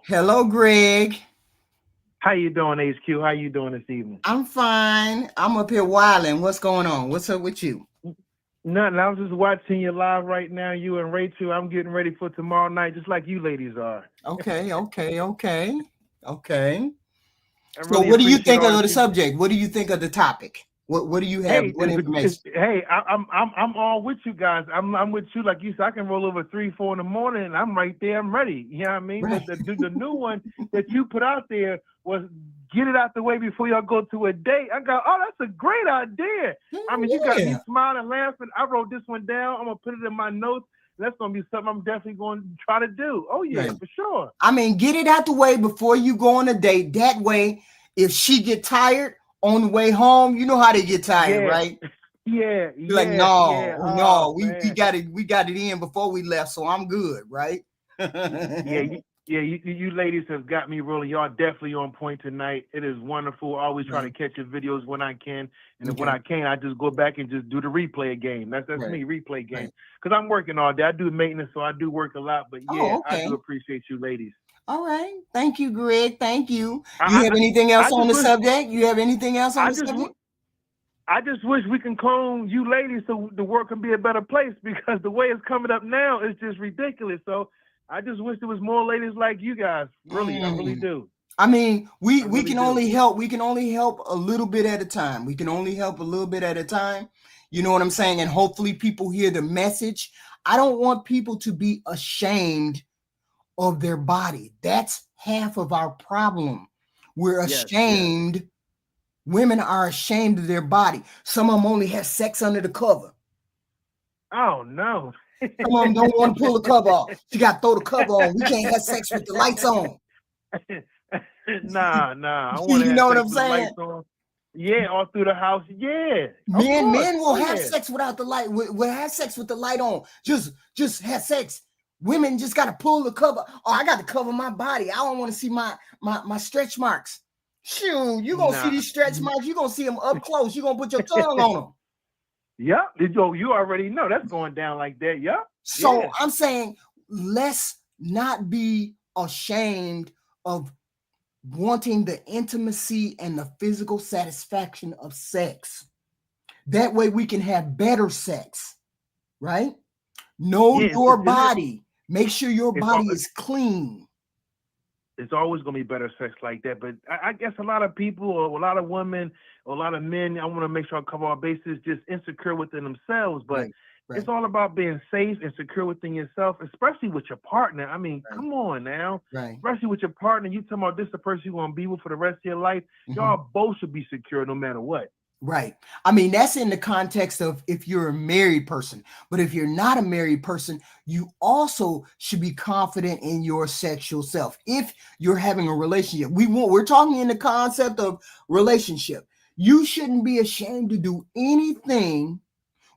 Hello, Greg. How you doing, HQ? How you doing this evening? I'm fine. I'm up here wilding. What's going on? What's up with you? Nothing. I was just watching you live right now, you and Rachel. I'm getting ready for tomorrow night, just like you ladies are. Okay. I So really what do you appreciate think all of the the- subject? What do you think of the topic? What do you have? What information? I'm all with you guys. I'm with you, like you said. I can roll over 3, 4 in the morning, and I'm right there. I'm ready. You know what I mean? Right. But the new one that you put out there was get it out the way before y'all go to a date. I go, oh, that's a great idea. I mean, you got me smiling, laughing. I wrote this one down. I'm gonna put it in my notes. That's gonna be something I'm definitely going to try to do. Oh yeah, Right. for sure. I mean, get it out the way before you go on a date. That way, if she get tired on the way home, you know how they get tired, Yeah. right? Yeah. You're like, no, Oh, we man. got it in before we left, so I'm good, right? You ladies have got me rolling. Y'all definitely on point tonight. It is wonderful. I always try to catch your videos when I can. And when I can, I just go back and just do the replay game. That's Right. me, replay game. Right. Because I'm working all day. I do maintenance, so I do work a lot. But yeah, okay. I do appreciate you ladies. All right. Thank you, Greg. Thank you. I- You have anything else I on the just subject? You have anything else on I the just subject? I just wish we can clone you ladies so the world can be a better place, because the way it's coming up now is just ridiculous. So I just wish there was more ladies like you guys. Really, I really do. I mean, we really can do. only help. We can only help a little bit at a time. We can only help a little bit at a time. You know what I'm saying? And hopefully people hear the message. I don't want people to be ashamed of their body. That's half of our problem. We're Yes, ashamed. Women are ashamed of their body. Some of them only have sex under the cover. Oh no. Some of them don't want to pull the cover off. You got to throw the cover on. We can't have sex with the lights on. Nah. I want to You know what I'm saying? Yeah, all through the house. Yeah. Men will have sex without the light. Will have sex with the light on. Just have sex. Women just got to pull the cover. Oh, I got to cover my body. I don't want to see my stretch marks. Shoot, you gonna see these stretch marks. You gonna see them up close. You gonna put your tongue on them. Yep. You already know that's going down like that. Yep. So Yeah. I'm saying, let's not be ashamed of wanting the intimacy and the physical satisfaction of sex. That way we can have better sex, right? Know your body. Make sure your body is clean. It's always going to be better sex like that. But I guess a lot of people, or a lot of women, or a lot of men, I want to make sure I cover our bases, just insecure within themselves. But Right. it's all about being safe and secure within yourself, especially with your partner. I mean, come on now. Right. Especially with your partner, you talking about this the person you're going to be with for the rest of your life. Y'all both should be secure no matter what. Right. I mean, that's in the context of if you're a married person. But if you're not a married person, you also should be confident in your sexual self. If you're having a relationship, we're talking in the concept of relationship. You shouldn't be ashamed to do anything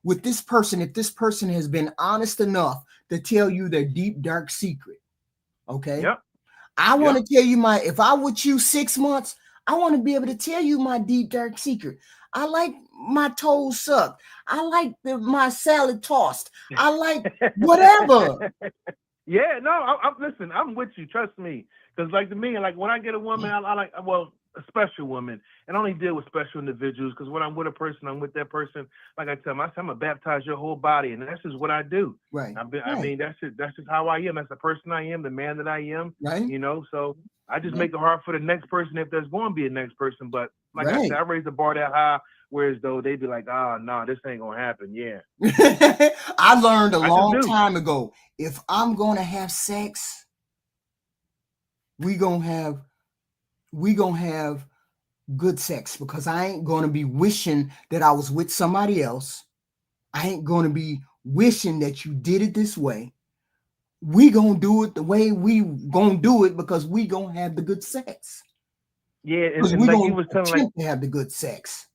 with this person if this person has been honest enough to tell you their deep, dark secret. Okay. Yep. I want to tell you if I with you 6 months, I want to be able to tell you my deep, dark secret. I like my toes sucked. I like my salad tossed. I like whatever. Yeah, no, listen, I'm with you. Trust me. Because like to me, like when I get a woman, I like, well, a special woman. And I only deal with special individuals because when I'm with a person, I'm with that person. Like I tell them, I'm going to baptize your whole body. And that's just what I do. Right. I mean, that's just how I am. That's the person I am, the man that I am. Right. You know, so I just make it hard for the next person if there's going to be a next person. But like I said, I raise the bar that high, whereas though they'd be like, no, this ain't going to happen. Yeah. I learned a long time ago, if I'm going to have sex, we gonna have good sex, because I ain't going to be wishing that I was with somebody else. I ain't going to be wishing that you did it this way. We gonna do it the way we gonna do it, because we gonna have the good sex. Yeah, and like you was telling, like, to have the good sex.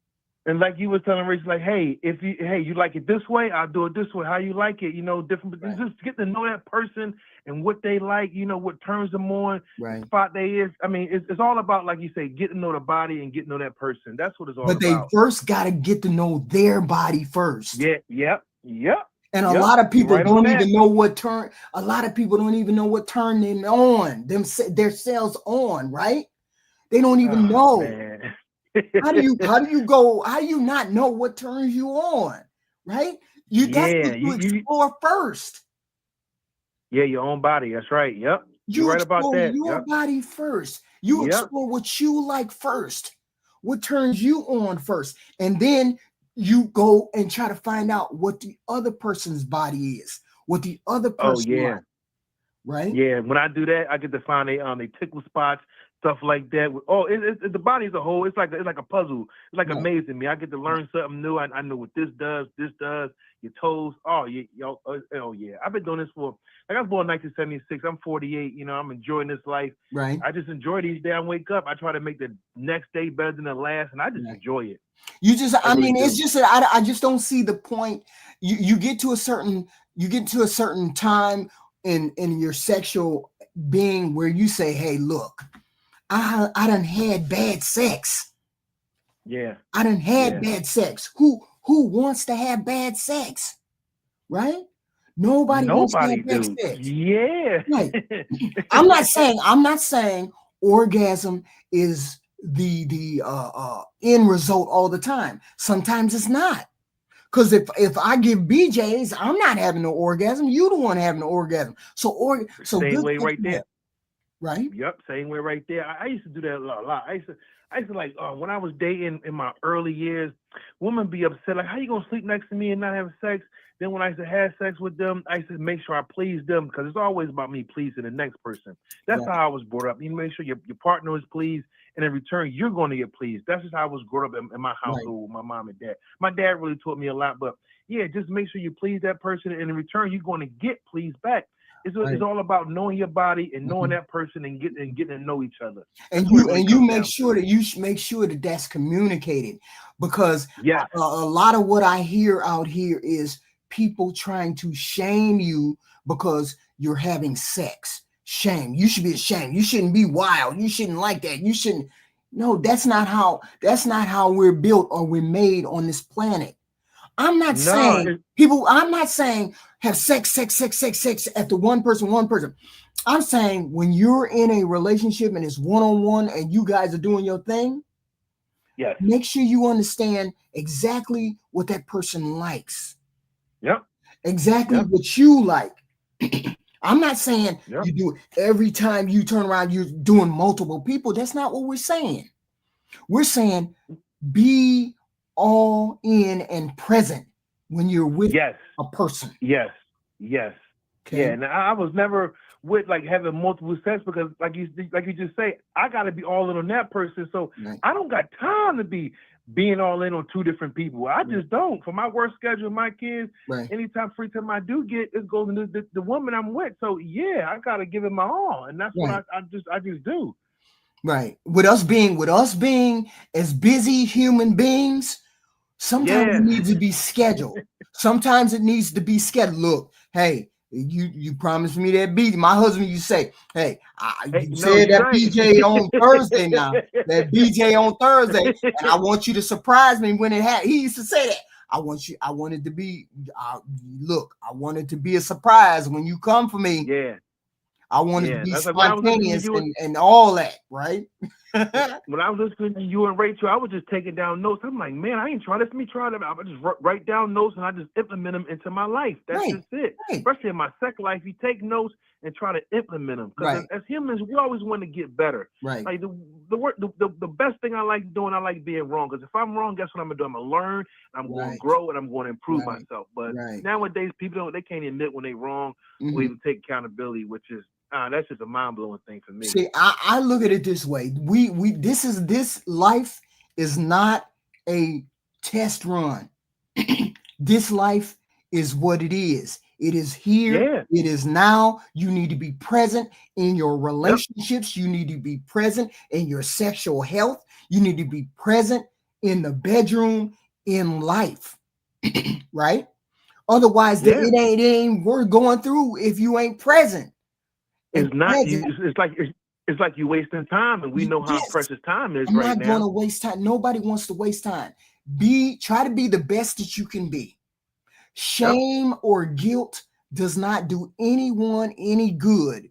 And like you was telling Rich, like, hey, you like it this way, I'll do it this way. How you like it, different. Right. Just get to know that person and what they like, what turns them on, right. Spot they is. I mean, it's all about, like you say, getting to know the body and getting to know that person. That's what it's all about. But they first got to get to know their body first. Yeah, yep. And a lot of people don't even know what turn. A lot of people don't even know what turn them on, their cells on, right? They don't even know. Man. How do you not know what turns you on, right? That's what you explore first. Yeah, your own body. That's right. Yep. You're right about that. Your body first. You explore what you like first, what turns you on first, and then you go and try to find out what the other person's body is, what the other person likes, right? Yeah. When I do that, I get to find they tickle spots. Stuff like that. The body as a whole, it's like a puzzle. It's like amazing me. I get to learn something new. I know what this does. Your toes. Oh yeah. I've been doing this for, like, I was born in 1976. I'm 48. I'm enjoying this life. Right. I just enjoy these days. I wake up. I try to make the next day better than the last, and I just enjoy it. It's just that I just don't see the point. You get to a certain time in your sexual being where you say, hey, look, I done had bad sex. Yeah. I done had bad sex. Who wants to have bad sex? Right? Nobody wants to have bad sex. Yeah. Right. I'm not saying orgasm is the end result all the time. Sometimes it's not. Because if I give BJ's, I'm not having no orgasm. You the one having the orgasm. So same way right there. Right. Yep. Same way right there. I used to do that a lot. I used to like when I was dating in my early years, women be upset like, how you gonna sleep next to me and not have sex? Then when I used to have sex with them, I used to make sure I pleased them, because it's always about me pleasing the next person. That's how I was brought up. You make sure your partner is pleased, and in return, you're going to get pleased. That's just how I was brought up in my household with my mom and dad. My dad really taught me a lot, but yeah, just make sure you please that person, and in return, you're going to get pleased back. It's all about knowing your body and knowing that person and getting to know each other. And you make sure that that's communicated, because a lot of what I hear out here is people trying to shame you because you're having sex. Shame. You should be ashamed. You shouldn't be wild. You shouldn't like that. You shouldn't. No, that's not how we're built or we're made on this planet. I'm not saying have sex after one person. I'm saying when you're in a relationship and it's one-on-one and you guys are doing your thing, make sure you understand exactly what that person likes. Yep. Exactly what you like. I'm not saying you do it every time you turn around, you're doing multiple people. That's not what we're saying. We're saying be all in and present when you're with a person. Yes. Okay. Yeah. And I was never with like having multiple sex, because like you just say, I got to be all in on that person. So I don't got time to be being all in on two different people. I just don't. For my work schedule, my kids, anytime free time I do get, it goes into the woman I'm with. So yeah, I got to give it my all, and that's what I just do. Right. With us being as busy human beings, sometimes it needs to be scheduled. Sometimes it needs to be scheduled. Look, hey, You promised me that BJ. My husband, you say, hey, you no, said you're that right. BJ on Thursday now. That BJ on Thursday, and I want you to surprise me when it happened. He used to say that. I wanted to be, look, I wanted to be a surprise when you come for me. Yeah. I wanted to be That's like when I was listening to spontaneous you and all that, right? when I was listening to you and Rachel, I was just taking down notes. I'm like, man, I ain't trying this. Let me try that. I just write down notes and I just implement them into my life. That's Right, just it. right. Especially in my second life, you take notes and try to implement them. Because Right. as humans, we always want to get better. Right. Like the best thing I like doing, I like being wrong. Because if I'm wrong, guess what I'm gonna do? I'm gonna learn. I'm going to Right. grow and I'm going to improve Right. myself. But Right. nowadays, people they can't admit when they're wrong or Mhm. even take accountability, which is that's just a mind-blowing thing for me. See, I look at it this way. This life is not a test run. This life is what it is. It is here. Yeah. It is now. You need to be present in your relationships. You need to be present in your sexual health. You need to be present in the bedroom, in life. Right? Otherwise, Yeah. it ain't worth going through if you ain't present. It's not. present. It's like you're wasting time, and we know how Yes. precious time is I'm right not now. going to waste time. Nobody wants to waste time. Try to be the best that you can be. Shame or guilt does not do anyone any good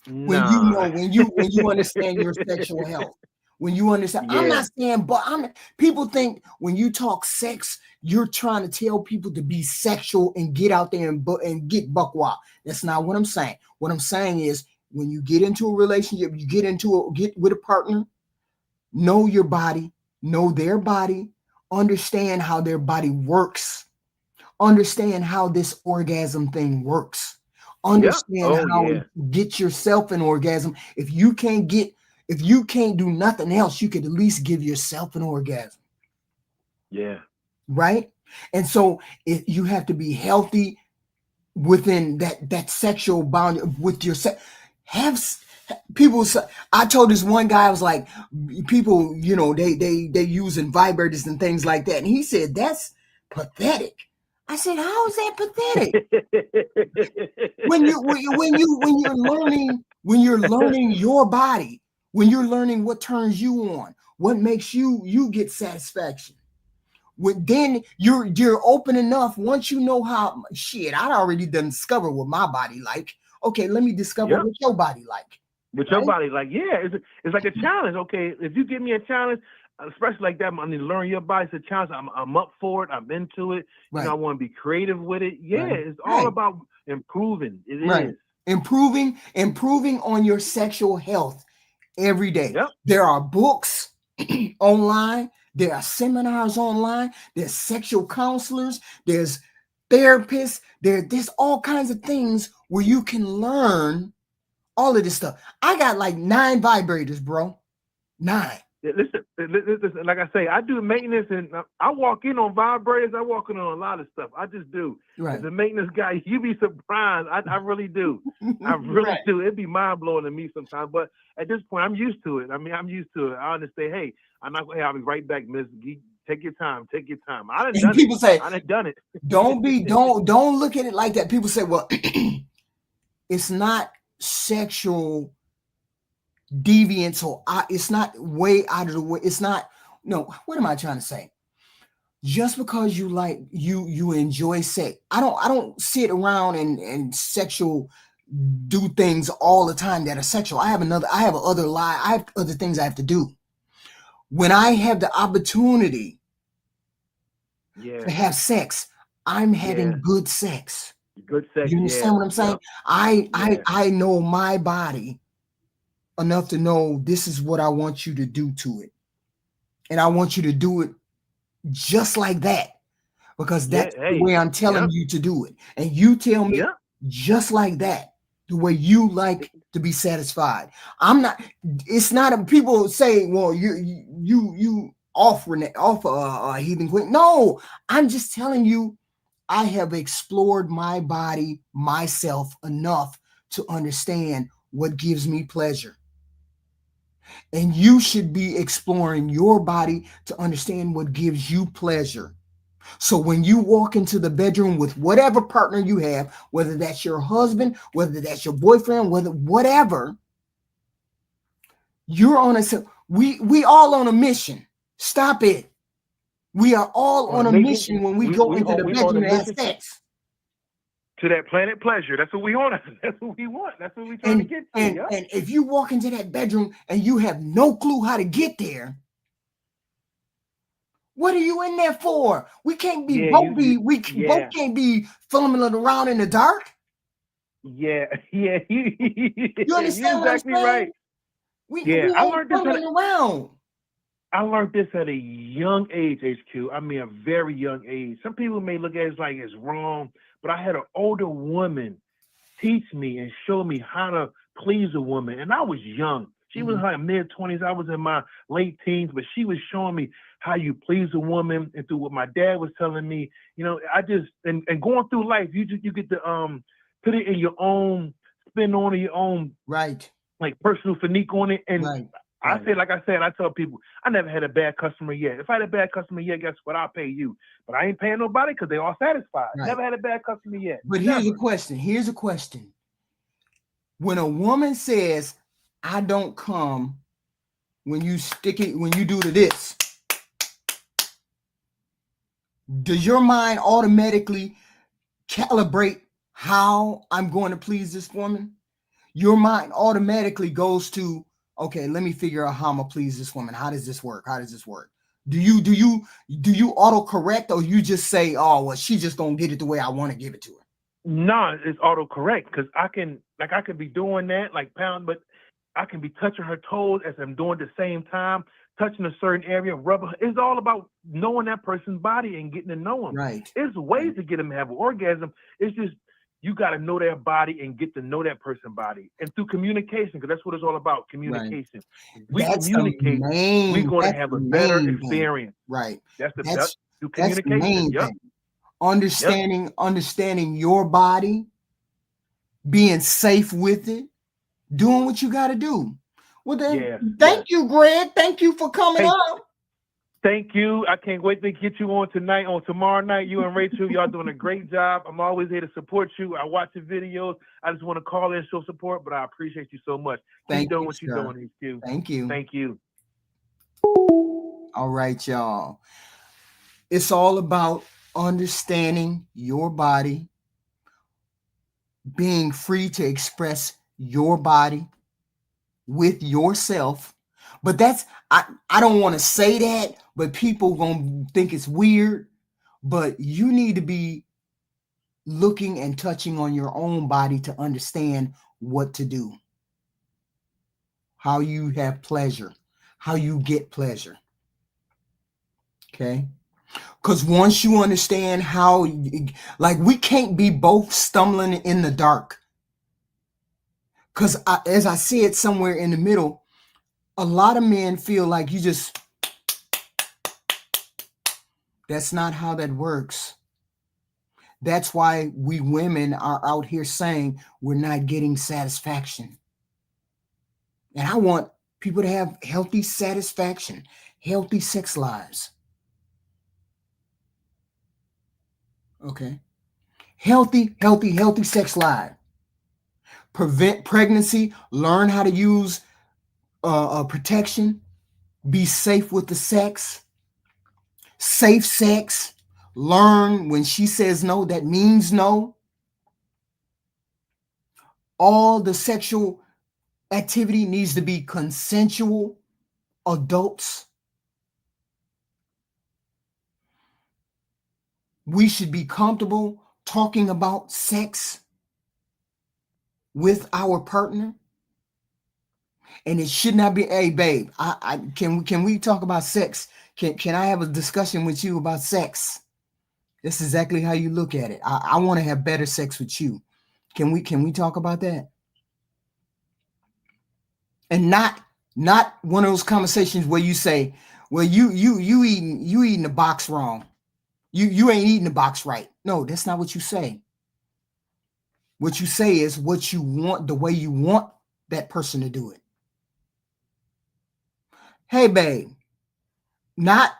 when you understand your sexual health. When you understand, I'm Yeah. not saying, but people think when you talk sex, you're trying to tell people to be sexual and get out there and get buck wild. That's not what I'm saying. What I'm saying is when you get into a relationship, you get with a partner, know your body, know their body, understand how their body works, understand how this orgasm thing works, understand how get yourself an orgasm. If you can't do nothing else, you could at least give yourself an orgasm. Yeah. Right? And so you have to be healthy within that sexual boundary with your sex. People, I told this one guy, I was like, people, they using vibrators and things like that, and he said that's pathetic. I said, how is that pathetic? when you're learning your body, when you're learning what turns you on, what makes you get satisfaction. Then you're open enough. Once you know how I already done discovered what my body like. Okay, let me discover what your body like. With your body, it's like a challenge. Okay, if you give me a challenge, especially like that, I need to learn your body. It's a challenge. I'm up for it. I'm into it. Right. I want to be creative with it. Yeah, it's all about improving. It is improving on your sexual health every day. Yep. There are books online. There are seminars online. There's sexual counselors. There's therapists. There's all kinds of things where you can learn all of this stuff. I got like 9 vibrators, bro. 9. Listen, like I say, I do maintenance and I walk in on vibrators. I walk in on a lot of stuff. I just do. Right. As a maintenance guy, you'd be surprised. I really do. I really do. It'd be mind blowing to me sometimes. But at this point, I'm used to it. I'm used to it. I understand. Hey, I'll be right back, Miss. Take your time. Take your time. I done done it. Don't look at it like that. People say, well, it's not sexual deviance or it's not way out of the way. It's not. No, what am I trying to say? Just because you like you enjoy sex, I don't sit around and sexual do things all the time that are sexual. I have other things I have to do. When I have the opportunity to have sex, I'm having good sex. Good sex. You understand what I'm saying? I know my body enough to know this is what I want you to do to it. And I want you to do it just like that. Because that's the way I'm telling you to do it. And you tell me just like that, the way you like to be satisfied. It's not people say, well, you offer a heathen queen. No, I'm just telling you, I have explored my body, myself enough to understand what gives me pleasure. And you should be exploring your body to understand what gives you pleasure. So when you walk into the bedroom with whatever partner you have, whether that's your husband, whether that's your boyfriend, whatever, you're on a we all on a mission. Stop it. We are all on a mission when we go into the bedroom and have sex. To that planet pleasure. That's what we want. That's what we want. That's what we trying to get to. And if you walk into that bedroom and you have no clue how to get there, what are you in there for? We can't be both can't be filming around in the dark. Yeah. You understand what I'm saying? Right. I learned this I learned this at a young age, HQ. I mean, a very young age. Some people may look at it like it's wrong, but I had an older woman teach me and show me how to please a woman. And I was young. She was in her mid-20s. I was in my late teens, but she was showing me how you please a woman. And through what my dad was telling me, you know, I just, and going through life, you get to put it in your own, spin on it, your own, right, like personal finique on it. And I say, like I said, I tell people, I never had a bad customer yet. If I had a bad customer yet, guess what? I'll pay you. But I ain't paying nobody because they all satisfied. Right. Never had a bad customer yet. But here's a question. When a woman says, I don't come when you stick it, when you do this, does your mind automatically calibrate how I'm going to please this woman? Your mind automatically goes to, okay, let me figure out how I'm gonna please this woman. How does this work? Do you auto correct, or you just say, oh, well, she's just gonna get it the way I want to give it to her? No, it's auto correct because I can be doing that like pound, but I can be touching her toes as I'm doing the same time, touching a certain area, rubber. It's all about knowing that person's body and getting to know them. Right. There's ways to get them to have an orgasm. It's just you got to know their body and get to know that person's body. And through communication, because that's what it's all about, communication. Right. We communicate, we're going to have a better experience. Right. That's through communication. The main thing. Understanding your body, being safe with it, doing what you got to do. Well, then, thank you, Greg. Thank you for coming on. Thank you. I can't wait to get you on tomorrow night. You and Rachel, y'all doing a great job. I'm always here to support you. I watch your videos. I just want to call in and show support, but I appreciate you so much. Keep doing what you're doing, HQ. Thank you. Thank you. All right, y'all. It's all about understanding your body, being free to express your body with yourself. But that's, I don't want to say that, but people gonna think it's weird. But you need to be looking and touching on your own body to understand what to do, how you have pleasure, how you get pleasure. Okay? Because once you understand how, like, we can't be both stumbling in the dark. Because as I said somewhere in the middle, a lot of men feel like that's not how that works. That's why we women are out here saying we're not getting satisfaction. And I want people to have healthy satisfaction, healthy sex lives. Okay. Healthy sex life. Prevent pregnancy, learn how to use protection, be safe with the sex, safe sex, learn when she says no, that means no. All the sexual activity needs to be consensual adults. We should be comfortable talking about sex with our partner. And it should not be, hey, babe, can we talk about sex? Can I have a discussion with you about sex? That's exactly how you look at it. I want to have better sex with you. Can we talk about that? And not one of those conversations where you say, well, you eating the box wrong. You ain't eating the box right. No, that's not what you say. What you say is what you want, the way you want that person to do it. Hey, babe, not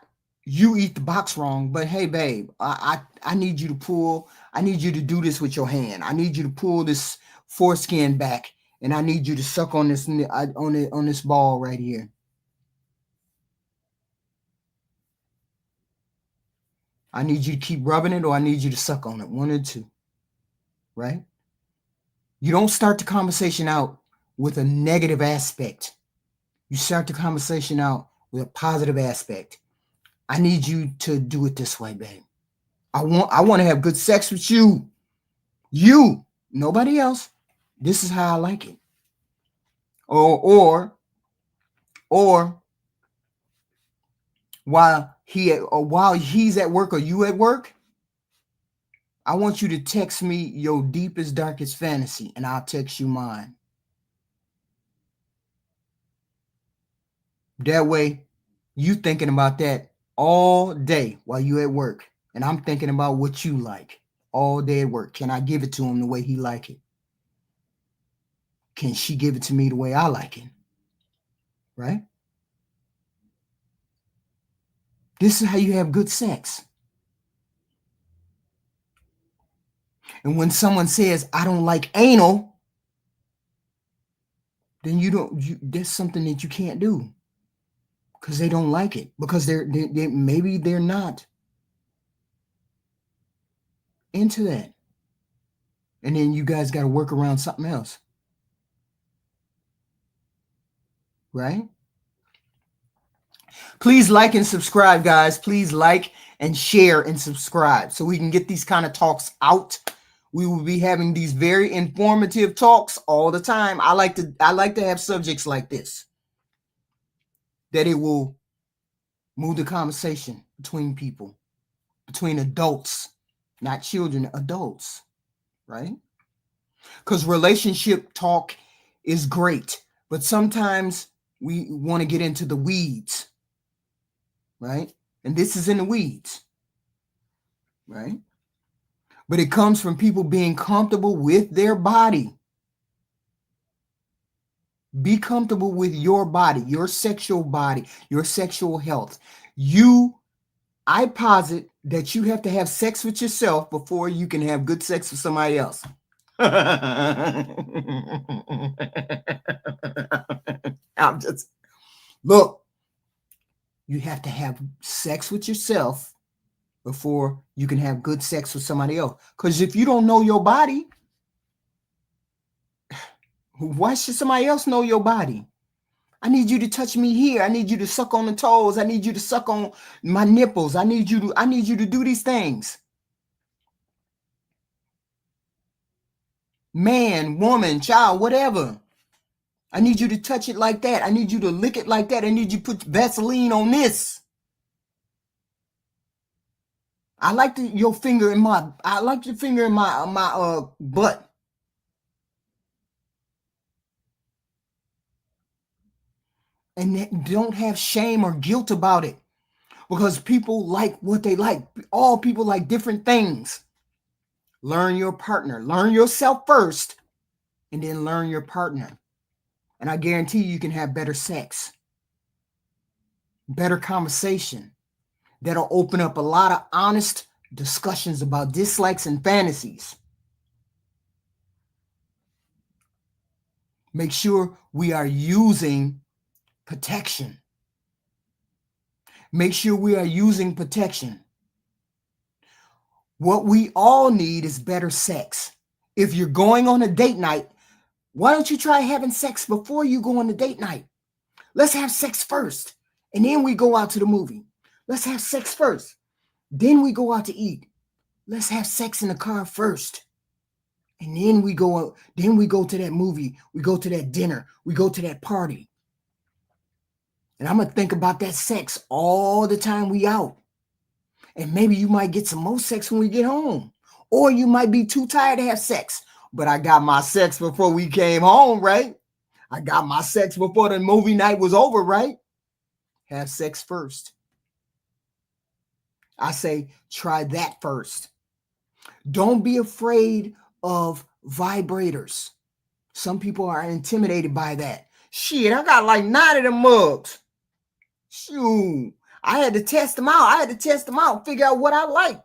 you eat the box wrong, but hey, babe, I need you to pull. I need you to do this with your hand. I need you to pull this foreskin back, and I need you to suck on this on this ball right here. I need you to keep rubbing it, or I need you to suck on it. One or two, right? You don't start the conversation out with a negative aspect. You start the conversation out with a positive aspect. I need you to do it this way, babe. I want to have good sex with you. You, nobody else. This is how I like it. Or while he's at work or you at work, I want you to text me your deepest, darkest fantasy, and I'll text you mine. That way, you thinking about that all day while you at work, and I'm thinking about what you like all day at work. Can I give it to him the way he like it? Can she give it to me the way I like it? Right? This is how you have good sex. And when someone says, I don't like anal, then that's something that you can't do. Because they don't like it. Because maybe they're not into that. And then you guys got to work around something else. Right? Please like and subscribe, guys. Please like and share and subscribe so we can get these kind of talks out. We will be having these very informative talks all the time. I like to have subjects like this, that it will move the conversation between people, between adults, not children, adults, right? Because relationship talk is great, but sometimes we want to get into the weeds, right? And this is in the weeds, right? But it comes from people being comfortable with their body. Be comfortable with your body, your sexual body, your sexual health. I posit that you have to have sex with yourself before you can have good sex with somebody else. Look, you have to have sex with yourself before you can have good sex with somebody else. Because if you don't know your body, why should somebody else know your body? I need you to touch me here. I need you to suck on the toes. I need you to suck on my nipples. I need you to do these things. Man, woman, child, whatever. I need you to touch it like that. I need you to lick it like that. I need you to put Vaseline on this. I like your finger in my butt. And don't have shame or guilt about it, because people like what they like. All people like different things. Learn your partner. Learn yourself first, and then learn your partner. And I guarantee you can have better sex, better conversation. That'll open up a lot of honest discussions about dislikes and fantasies. Make sure we are using protection. Make sure we are using protection. What we all need is better sex. If you're going on a date night, why don't you try having sex before you go on the date night? Let's have sex first, and then we go out to the movie. Let's have sex first. Then we go out to eat. Let's have sex in the car first. And then we go to that movie. We go to that dinner. We go to that party. And I'm going to think about that sex all the time we out. And maybe you might get some more sex when we get home. Or you might be too tired to have sex. But I got my sex before we came home, right? I got my sex before the movie night was over, right? Have sex first. I say, try that first. Don't be afraid of vibrators. Some people are intimidated by that. Shit, I got like 9 of them mugs. Shoot, I had to test them out. Figure out what I like.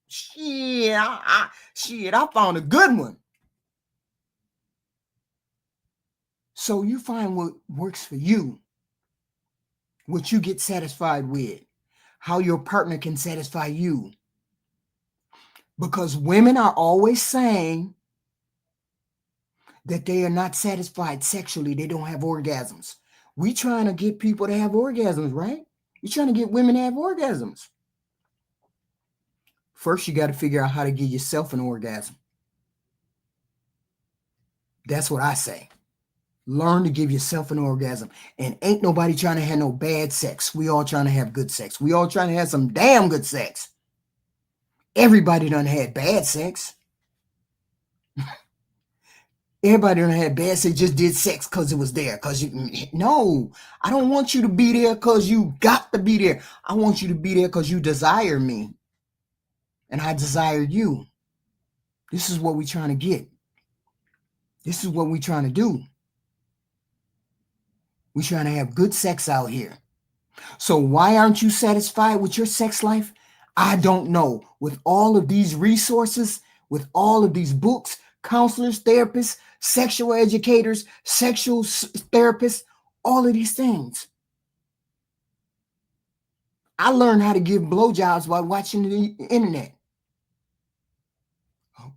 Shit, I found a good one. So you find what works for you, what you get satisfied with, how your partner can satisfy you. Because women are always saying that they are not satisfied sexually. They don't have orgasms. We trying to get people to have orgasms, right? We're trying to get women to have orgasms. First, you got to figure out how to give yourself an orgasm. That's what I say. Learn to give yourself an orgasm. And ain't nobody trying to have no bad sex. We all trying to have good sex. We all trying to have some damn good sex. Everybody done had bad sex. Everybody done had bad sex, just did sex because it was there. No, I don't want you to be there because you got to be there. I want you to be there because you desire me. And I desire you. This is what we're trying to get. This is what we're trying to do. We're trying to have good sex out here. So why aren't you satisfied with your sex life? I don't know. With all of these resources, with all of these books, counselors, therapists, sexual educators, sexual therapists, all of these things. I learned how to give blowjobs by watching the internet.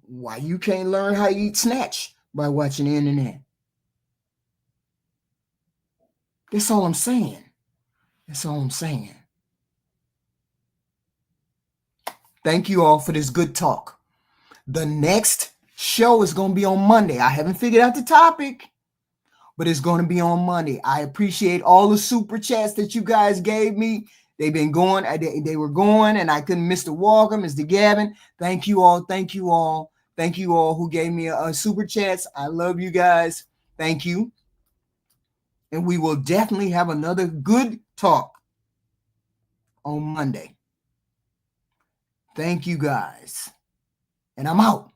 Why you can't learn how to eat snatch by watching the internet? That's all I'm saying. That's all I'm saying. Thank you all for this good talk. The next show is going to be on Monday. I haven't figured out the topic, but it's going to be on Monday. I appreciate all the super chats that you guys gave me. They've been going. They were going, and I couldn't miss Mr. Walker, Mr. Gavin. Thank you all. Thank you all. Thank you all who gave me a super chats. I love you guys. Thank you. And we will definitely have another good talk on Monday. Thank you guys. And I'm out.